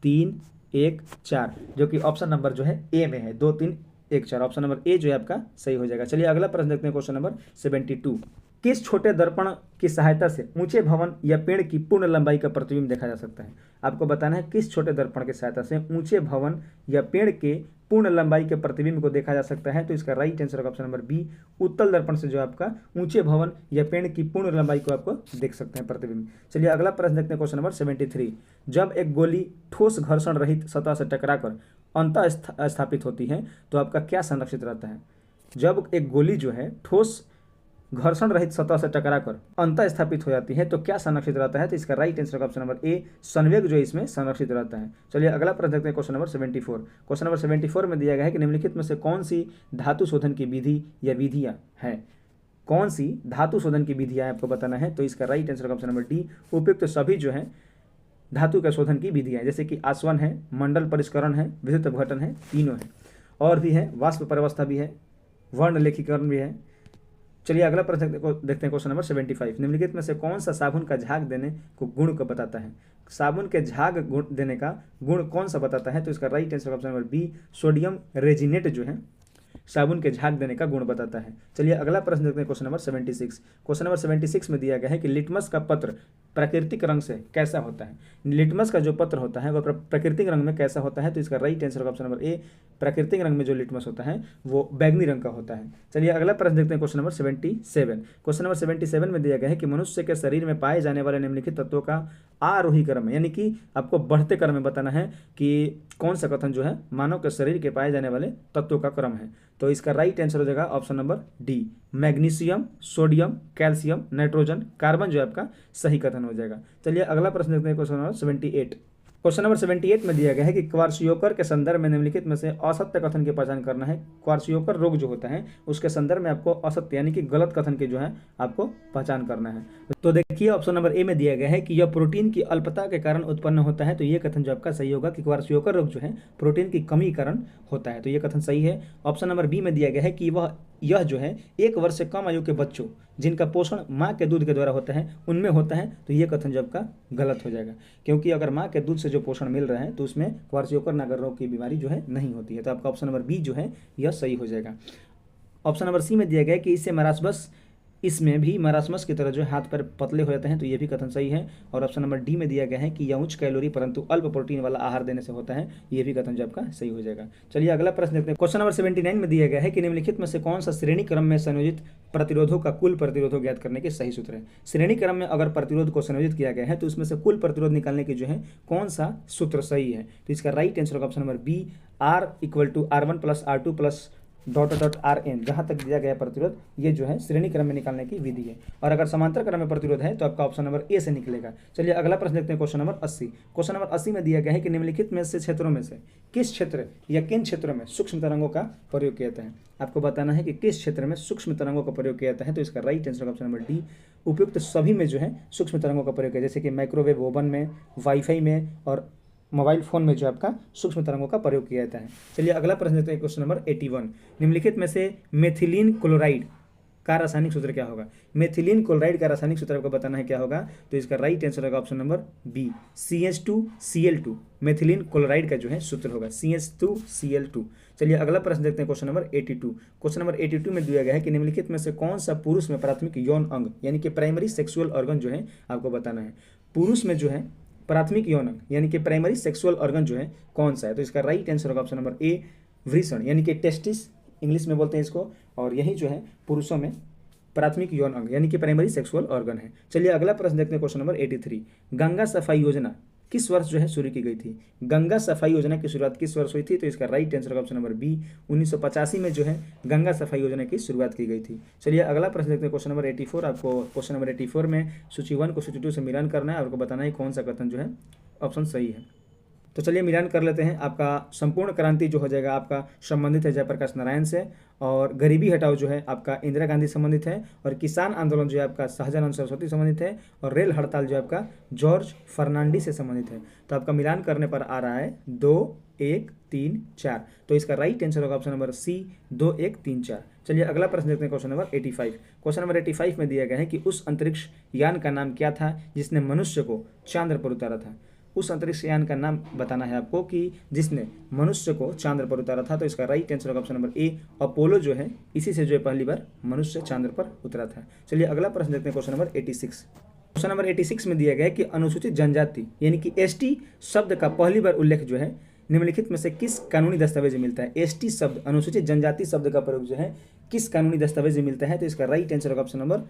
3, 1, 4 जो कि ऑप्शन नंबर जो है ए में है, 2, 3, 1, 4 ऑप्शन नंबर ए जो है आपका सही हो जाएगा। चलिए अगला प्रश्न देखते हैं, क्वेश्चन नंबर 72। किस छोटे दर्पण की सहायता से ऊंचे भवन या पेड़ की पूर्ण लंबाई का प्रतिबिंब देखा जा सकता है। आपको बताना है किस छोटे दर्पण की सहायता से ऊंचे भवन या पेड़ के पूर्ण लंबाई के प्रतिबिंब को देखा जा सकता है, तो इसका राइट आंसर होगा ऑप्शन नंबर बी, उत्तल दर्पण से जो आपका ऊंचे भवन या पेड़ की पूर्ण लंबाई को आपको देख सकते हैं प्रतिबिंब। चलिए अगला प्रश्न देखते हैं, क्वेश्चन नंबर 73। जब एक गोली ठोस घर्षण रहित सतह से टकराकर अंतः स्थापित होती है तो आपका क्या संरक्षित रहता है। जब एक गोली जो है ठोस घर्षण रहित सतह से टकराकर अंतः स्थापित हो जाती है तो क्या संरक्षित रहता है? तो इसका राइट आंसर ऑप्शन नंबर ए, संवेग जो इसमें संरक्षित रहता है। चलिए अगला प्रश्न देखते हैं, क्वेश्चन नंबर 74। क्वेश्चन नंबर 74 में दिया गया है कि निम्नलिखित में से कौन सी धातु शोधन की विधि या विधियां हैं? कौन सी धातु शोधन की विधियां आपको बताना है। तो इसका right answer option number D, उपयुक्त सभी जो है धातु के शोधन की विधियां, जैसे कि आसवन है, मंडल परिष्करण है, विद्युत अपघटन है, तीनों है। और भी है, वाष्प परिवस्था भी है, वर्ण लेखीकरण भी है। चलिए अगला प्रश्न देखते हैं, क्वेश्चन नंबर 75। निम्नलिखित में से कौन सा साबुन का झाग देने को गुण को बताता है? साबुन के झाग गुण देने का गुण कौन सा बताता है? तो इसका right answer option number B, sodium resinate जो है साबुन के झाग देने का गुण बताता है। चलिए अगला प्रश्न देखते हैं, क्वेश्चन नंबर 76। क्वेश्चन नंबर 76 में दिया गया है कि लिटमस का पत्र प्राकृतिक रंग से कैसा होता है? लिटमस का जो पत्र होता है वह प्राकृतिक रंग में कैसा होता है? तो इसका राइट आंसर ऑप्शन नंबर ए, प्राकृतिक रंग में जो लिटमस होता है वो बैंगनी रंग का होता है। चलिए अगला प्रश्न देखते हैं, क्वेश्चन नंबर 77। क्वेश्चन नंबर 77 में दिया गया है कि मनुष्य के शरीर में पाए जाने वाले निम्नलिखित तत्वों का आरोही क्रम है, यानी कि आपको बढ़ते क्रम में बताना है कि कौन सा कथन जो है मानव के शरीर के पाए जाने वाले तत्वों का क्रम है। तो इसका राइट आंसर हो जाएगा option number D, magnesium, sodium, calcium, nitrogen, carbon जो आपका सही कथन हो जाएगा। चलिए अगला प्रश्न देखते हैं, क्वेश्चन नंबर 78। क्वेश्चन नंबर 78 में दिया गया है कि क्वार्सियोकर के संदर्भ में निम्नलिखित में से असत्य कथन की पहचान करना है। क्वार्सियोकर रोग जो होता है उसके संदर्भ में आपको असत्य यानी कि गलत कथन की जो है आपको पहचान करना है। तो देखिए ऑप्शन नंबर ए में दिया गया है कि यह प्रोटीन की अल्पता के कारण उत्पन्न होता है। तो ये कथन जो आपका सही होगा कि क्वार्सियोकर रोग जो है प्रोटीन की कमी के कारण होता है, तो ये कथन सही है। ऑप्शन नंबर बी में दिया गया है कि यह जो है 1 वर्ष से कम आयु के बच्चों जिनका पोषण माँ के दूध के द्वारा होता है उनमें होता है, तो ये कथन जो आपका गलत हो जाएगा, क्योंकि अगर माँ के दूध से जो पोषण मिल रहा है तो उसमें क्वार्सियोकर नागर रोग की बीमारी जो है नहीं होती है। तो आपका ऑप्शन नंबर बी जो है यह सही हो जाएगा। ऑप्शन नंबर सी में दिया गया है कि इसमें भी मरासमस की तरह जो हाथ पैर पतले हो जाते हैं, तो ये भी कथन सही है। और ऑप्शन नंबर डी में दिया गया है कि यह उच्च कैलोरी परंतु अल्प प्रोटीन वाला आहार देने से होता है, ये भी कथन जो आपका सही हो जाएगा। चलिए अगला प्रश्न देखते हैं, क्वेश्चन नंबर 79 में दिया गया है कि निम्नलिखित में से कौन सा श्रेणी क्रम में संयोजित प्रतिरोधों का कुल प्रतिरोध ज्ञात करने के सही सूत्र है? श्रेणी क्रम में अगर प्रतिरोध को संयोजित किया गया है तो उसमें से कुल प्रतिरोध निकालने की जो है कौन सा सूत्र सही है? तो इसका right answer option number B, R = R1 + R2 + .RN, जहाँ तक दिया गया प्रतिरोध ये जो है श्रेणी क्रम में निकालने की विधि है। और अगर समांतर क्रम में प्रतिरोध है तो आपका ऑप्शन नंबर ए से निकलेगा। चलिए अगला प्रश्न देखते हैं, क्वेश्चन नंबर 80। क्वेश्चन नंबर 80 में दिया गया है कि निम्नलिखित में से क्षेत्रों में से किस क्षेत्र या किन क्षेत्रों में सूक्ष्म तरंगों का प्रयोग किया जाता है? आपको बताना है कि किस क्षेत्र में सूक्ष्म तरंगों का प्रयोग किया जाता है। तो इसका right answer option number D, उपयुक्त सभी में जो है सूक्ष्म तरंगों का प्रयोग किया, जैसे कि माइक्रोवेव ओवन में, वाईफाई में और मोबाइल फोन में जो आपका सूक्ष्म तरंगों का प्रयोग किया जाता है। चलिए अगला प्रश्न देखते हैं, क्वेश्चन नंबर 81। निम्नलिखित में से मेथिलीन क्लोराइड का रासायनिक सूत्र क्या होगा? मेथिलीन क्लोराइड का रासायनिक सूत्र आपको बताना है क्या होगा? तो इसका राइट आंसर होगा option number B, CH2Cl2। Methylene chloride का जो है सूत्र होगा CH2Cl2। चलिए अगला प्रश्न देखते हैं, क्वेश्चन नंबर 82। क्वेश्चन नंबर 82 में दिया गया है कि निम्नलिखित में से कौन सा पुरुष में प्राथमिक यौन अंग यानी कि प्राइमरी सेक्सुअल ऑर्गन जो है आपको बताना है। पुरुष में जो है प्राथमिक यौन अंग यानी कि प्राइमरी सेक्सुअल ऑर्गन जो है कौन सा है? तो इसका राइट आंसर होगा ऑप्शन नंबर ए, वृषण यानी कि टेस्टिस इंग्लिश में बोलते हैं इसको, और यही जो है पुरुषों में प्राथमिक यौन अंग यानी कि प्राइमरी सेक्सुअल ऑर्गन है। चलिए अगला प्रश्न देखते हैं, क्वेश्चन नंबर 83। गंगा सफाई योजना किस वर्ष जो है शुरू की गई थी? गंगा सफाई योजना की शुरुआत किस वर्ष हुई थी? तो इसका right answer option number B, 1985 में जो है गंगा सफाई योजना की शुरुआत की गई थी। चलिए अगला प्रश्न देखते हैं, क्वेश्चन नंबर 84। आपको क्वेश्चन नंबर 84 में सूची 1 को सूची 2 से मिलान करना है और आपको बताना है कौन सा कथन जो है ऑप्शन सही है। तो चलिए मिलान कर लेते हैं। आपका संपूर्ण क्रांति जो हो जाएगा आपका संबंधित है जयप्रकाश नारायण से, और गरीबी हटाओ जो है आपका इंदिरा गांधी संबंधित है, और किसान आंदोलन जो है आपका शाहजहान सरस्वती संबंधित है, और रेल हड़ताल जो है आपका जॉर्ज फर्नांडिस से संबंधित है। तो आपका मिलान करने पर आ रहा है 2, 1, 3, 4। तो इसका राइट आंसर होगा ऑप्शन नंबर सी, 2, 1, 3, 4। चलिए अगला प्रश्न देखते हैं, क्वेश्चन नंबर 85। क्वेश्चन नंबर 85 में दिया गया है कि उस अंतरिक्ष यान का नाम क्या था जिसने मनुष्य को चांद पर उतारा था? उस अंतरिक्ष यान का नाम बताना है आपको कि जिसने मनुष्य को चांद पर उतारा था। तो इसका राइट आंसर होगा ऑप्शन नंबर ए, अपोलो जो है इसी से जो है पहली बार मनुष्य चांद पर उतरा था। चलिए अगला प्रश्न देखते हैं, क्वेश्चन नंबर 86। क्वेश्चन नंबर 86 में दिया गया है कि अनुसूचित जनजाति यानी कि एसटी शब्द का पहली बार उल्लेख जो है निम्नलिखित में से किस कानूनी दस्तावेज में मिलता है? एसटी शब्द, अनुसूचित जनजाति शब्द का प्रयोग जो है किस कानूनी दस्तावेज में मिलता है? तो इसका राइट आंसर होगा ऑप्शन नंबर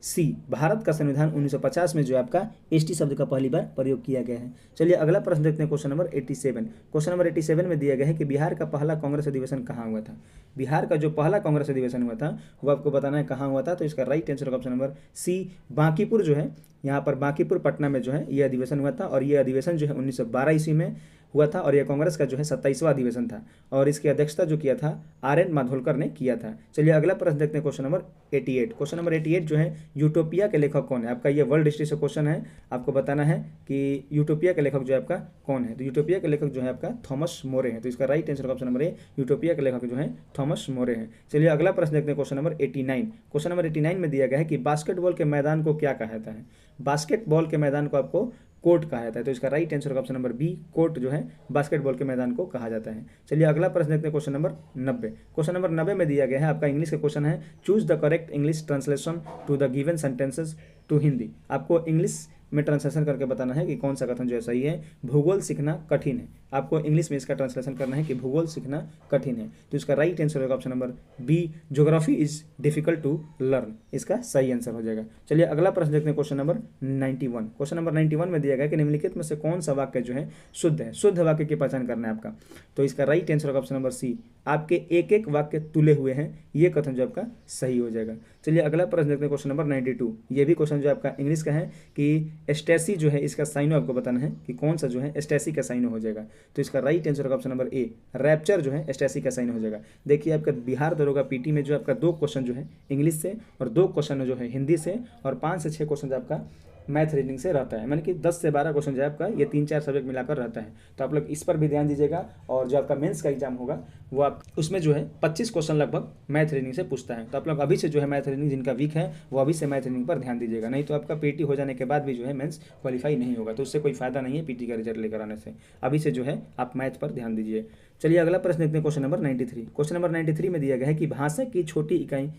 सी, भारत का संविधान 1950 में जो है आपका एसटी शब्द का पहली बार प्रयोग किया गया है। चलिए अगला प्रश्न देखते हैं, क्वेश्चन नंबर 87। क्वेश्चन नंबर 87 में दिया गया है कि बिहार का पहला कांग्रेस अधिवेशन कहाँ हुआ था। बिहार का जो पहला कांग्रेस अधिवेशन हुआ था वो आपको बताना है कहाँ हुआ था। तो इसका राइट आंसर होगा ऑप्शन नंबर सी, बांकीपुर जो है, यहाँ पर बांकीपुर पटना में जो है ये अधिवेशन हुआ था। और ये अधिवेशन जो है 1912 ईस्वी में हुआ था और यह कांग्रेस का जो है 27वां अधिवेशन था और इसकी अध्यक्षता जो किया था आर.एन. माधोलकर ने किया था। चलिए अगला प्रश्न देखते हैं, क्वेश्चन नंबर 88। क्वेश्चन नंबर 88 जो है यूटोपिया के लेखक कौन है। आपका ये वर्ल्ड हिस्ट्री से क्वेश्चन है, आपको बताना है कि यूटोपिया के लेखक जो है आपका कौन है। तो यूटोपिया के लेखक जो है आपका थॉमस मोरे हैं। तो इसका राइट आंसर ऑप्शन नंबर ए, यूटोपिया के लेखक जो है थॉमस मोरे हैं। चलिए अगला प्रश्न देखते हैं, क्वेश्चन नंबर 89। क्वेश्चन नंबर 89 में दिया गया है कि बास्केटबॉल के मैदान को क्या कहा जाता है। बास्केटबॉल के मैदान को आपको कोर्ट कहा जाता है। तो इसका राइट आंसर होगा ऑप्शन नंबर बी, कोर्ट जो है बास्केटबॉल के मैदान को कहा जाता है। चलिए अगला प्रश्न देखते हैं, क्वेश्चन नंबर 90। क्वेश्चन नंबर 90 में दिया गया है, आपका इंग्लिश का क्वेश्चन है, choose the correct English translation to the given sentences to Hindi. आपको इंग्लिश में ट्रांसलेशन करके बताना है कि कौन सा कथन जो है सही है। भूगोल सीखना कठिन है, आपको इंग्लिश में इसका ट्रांसलेशन करना है कि भूगोल सीखना कठिन है। तो इसका राइट आंसर होगा option number B, geography is difficult to learn, इसका सही आंसर हो जाएगा। चलिए अगला प्रश्न देखते हैं, क्वेश्चन नंबर 91। क्वेश्चन नंबर 91 में दिया गया कि निम्नलिखित में से कौन सा वाक्य जो है शुद्ध है। शुद्ध वाक्य की पहचान करना है आपका। तो इसका राइट आंसर होगा ऑप्शन नंबर सी, आपके एक एक वाक्य तुले हुए हैं, ये कथन जो आपका सही हो जाएगा। चलिए अगला प्रश्न देखते हैं, क्वेश्चन नंबर 92। ये भी क्वेश्चन जो आपका इंग्लिश का है कि स्टेसी जो है इसका साइनो आपको बताना है कि कौन सा जो है स्टेसी का साइनो हो जाएगा। तो इसका राइट आंसर होगा ऑप्शन नंबर ए, रैप्चर जो है स्टेसी का साइनो हो जाएगा। देखिए आपका बिहार दरोगा पीटी में जो आपका 2 क्वेश्चन जो है इंग्लिश से और 2 क्वेश्चन जो है हिंदी से और 5 से 6 क्वेश्चन आपका मैथ रीजनिंग से रहता है, मानी कि 10 से 12 क्वेश्चन जो है आपका ये 3-4 सब्जेक्ट मिलाकर रहता है। तो आप लोग इस पर भी ध्यान दीजिएगा और जो आपका मेंस का एग्जाम होगा वो आप उसमें जो है 25 क्वेश्चन लगभग मैथ रीजनिंग से पूछता है। तो आप लोग अभी से जो है मैथ रीजनिंग जिनका वीक है वो अभी से मैथ रीजनिंग पर ध्यान दीजिएगा, नहीं तो आपका पीटी हो जाने के बाद भी जो है मेंस क्वालिफाई नहीं होगा, तो उससे कोई फायदा नहीं है पीटी का रिजल्ट लेकर आने से। अभी से जो है आप मैथ पर ध्यान दीजिए। चलिए अगला प्रश्न देखते हैं, क्वेश्चन नंबर 93। क्वेश्चन नंबर 93 में दिया गया है कि भाषा की छोटी इकाई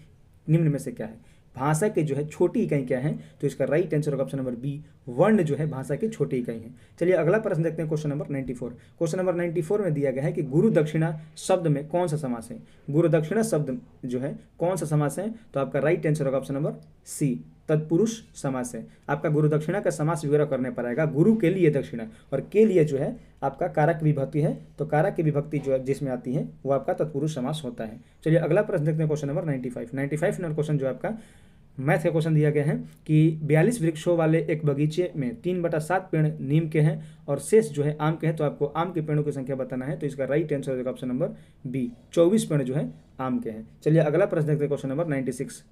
निम्न में से क्या है। भाषा की जो है छोटी इकाई क्या है। तो इसका राइट आंसर होगा ऑप्शन नंबर बी, वर्ण जो है भाषा की छोटी इकाई है। चलिए अगला प्रश्न देखते हैं, क्वेश्चन नंबर 94। क्वेश्चन नंबर 94 में दिया गया है कि गुरु दक्षिणा शब्द में कौन सा समास है। गुरु दक्षिणा शब्द जो है कौन सा समास है। तो आपका राइट आंसर होगा ऑप्शन नंबर सी, तत्पुरुष समास है। आपका गुरु दक्षिणा का समास विग्रह करने पर आएगा गुरु के लिए दक्षिणा, और के लिए जो है आपका कारक विभक्ति है। तो कारक की विभक्ति जो है जिसमें आती है वो आपका तत्पुरुष समास होता है। चलिए अगला प्रश्न देखते हैं, क्वेश्चन नंबर 95 नंबर क्वेश्चन जो आपका मैथ का क्वेश्चन दिया गया है कि 42 वृक्षों वाले एक बगीचे में 3/7 पेड़ नीम के हैं और शेष जो है आम के हैं। तो आपको आम के पेड़ों की संख्या बताना है। तो इसका राइट आंसर होगा ऑप्शन नंबर बी, 24 पेड़ जो है आम के हैं। चलिए अगला प्रश्न देखते हैं, क्वेश्चन नंबर 96।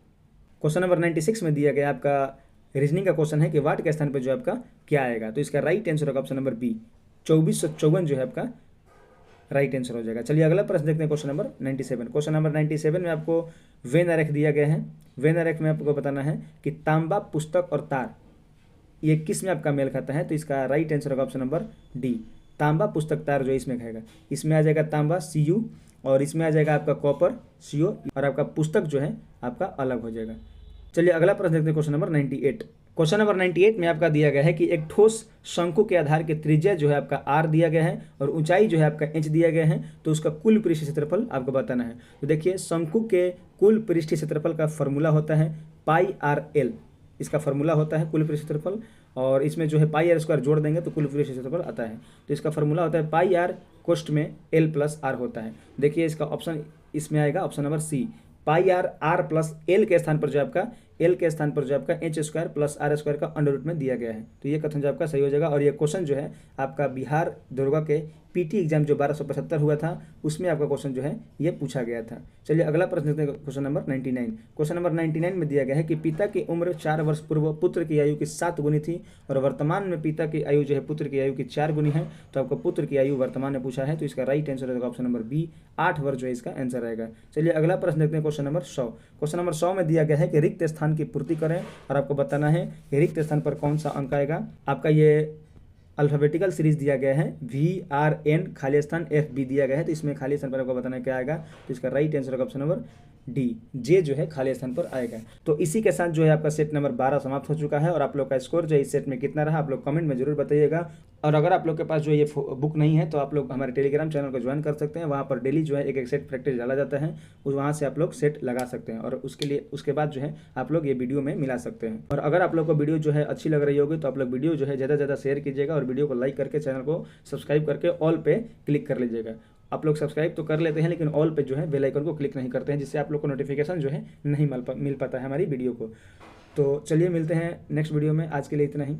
क्वेश्चन नंबर 96 में दिया गया आपका रीजनिंग का क्वेश्चन है कि वाट के स्थान पर जो आपका क्या आएगा। तो इसका राइट आंसर होगा ऑप्शन नंबर बी, 2454 जो है आपका राइट आंसर हो जाएगा। चलिए अगला प्रश्न देखते हैं, क्वेश्चन नंबर 97। क्वेश्चन नंबर 97 में आपको वेन आरेख दिया गया है। वेन आरेख में आपको बताना है कि तांबा, पुस्तक और तार ये किस में आपका मेल खाता है। तो इसका राइट आंसर होगा ऑप्शन नंबर डी, तांबा, पुस्तक, तार जो इसमें खाएगा। इसमें आ जाएगा तांबा Cu और इसमें आ जाएगा आपका कॉपर CO और आपका पुस्तक जो है आपका अलग हो जाएगा। चलिए अगला प्रश्न देखते हैं, क्वेश्चन नंबर 98। क्वेश्चन नंबर 98 में आपका दिया गया है कि एक ठोस शंकु के आधार के त्रिज्या जो है आपका r दिया गया है और ऊंचाई जो है आपका h दिया गया है। तो उसका कुल पृष्ठ क्षेत्रफल आपको बताना है। तो देखिए शंकु के कुल पृष्ठ क्षेत्रफल का फॉर्मूला होता है πr/l, इसका फॉर्मूला होता है कुल पृष्ठ क्षेत्रफल, और इसमें जो है πr² जोड़ देंगे तो कुल पृष्ठ क्षेत्रफल आता है। तो इसका फॉर्मूला होता है πr कोष्ठ में l+r होता है। देखिए इसका ऑप्शन इसमें आएगा ऑप्शन नंबर सी, πr+l के स्थान पर जो आपका l के स्थान पर जो आपका h² + r² का अंडर रूट में दिया गया है। तो ये कथन जो आपका सही हो जाएगा। और ये क्वेश्चन जो है आपका बिहार दरोगा के पीटी एग्जाम जो 1275 हुआ था उसमें आपका क्वेश्चन जो है ये पूछा गया था। चलिए अगला प्रश्न देखते हैं, क्वेश्चन नंबर 99। क्वेश्चन नंबर 99 में दिया गया है कि पिता की उम्र 4 वर्ष पूर्व पुत्र की आयु की 7 गुनी थी और वर्तमान में पिता की आयु जो है पुत्र की आयु की 4 गुनी है। तो आपको पुत्र की आयु वर्तमान में पूछा है। तो इसका राइट आंसर होगा ऑप्शन नंबर बी, 8 वर्ष जो है इसका आंसर रहेगा। चलिए अगला प्रश्न देखते हैं, क्वेश्चन नंबर 100। क्वेश्चन नंबर 100 में दिया गया है कि रिक्त स्थान की पूर्ति करें और आपको बताना है कि रिक्त स्थान पर कौन सा अंक आएगा। आपका ये अल्फाबेटिकल सीरीज दिया गया है VRN खाली स्थान FB दिया गया है। तो इसमें खाली स्थान पर आपको बताना क्या आएगा। तो इसका राइट आंसर होगा ऑप्शन नंबर डी, जे जो है खाली स्थान पर आएगा। तो इसी के साथ जो है आपका सेट नंबर 12 समाप्त हो चुका है। और आप लोग का स्कोर जो है इस सेट में कितना रहा आप लोग कमेंट में जरूर बताइएगा। और अगर आप लोग के पास जो ये बुक नहीं है तो आप लोग हमारे टेलीग्राम चैनल को ज्वाइन कर सकते हैं। वहाँ पर डेली जो है एक सेट प्रैक्टिस डाला जाता है, उस वहाँ से आप लोग सेट लगा सकते हैं और उसके बाद जो है आप लोग ये वीडियो में मिला सकते हैं। और अगर आप लोग को वीडियो जो है अच्छी लग रही होगी तो आप लोग वीडियो जो है ज़्यादा से ज़्यादा शेयर कीजिएगा और वीडियो को लाइक करके चैनल को सब्सक्राइब करके ऑल पे क्लिक कर लीजिएगा। आप लोग सब्सक्राइब तो कर लेते हैं लेकिन ऑल पे जो है बेल आइकन को क्लिक नहीं करते हैं, जिससे आप लोग को नोटिफिकेशन जो है नहीं मिल पाता है हमारी वीडियो को। तो चलिए मिलते हैं नेक्स्ट वीडियो में, आज के लिए इतना ही।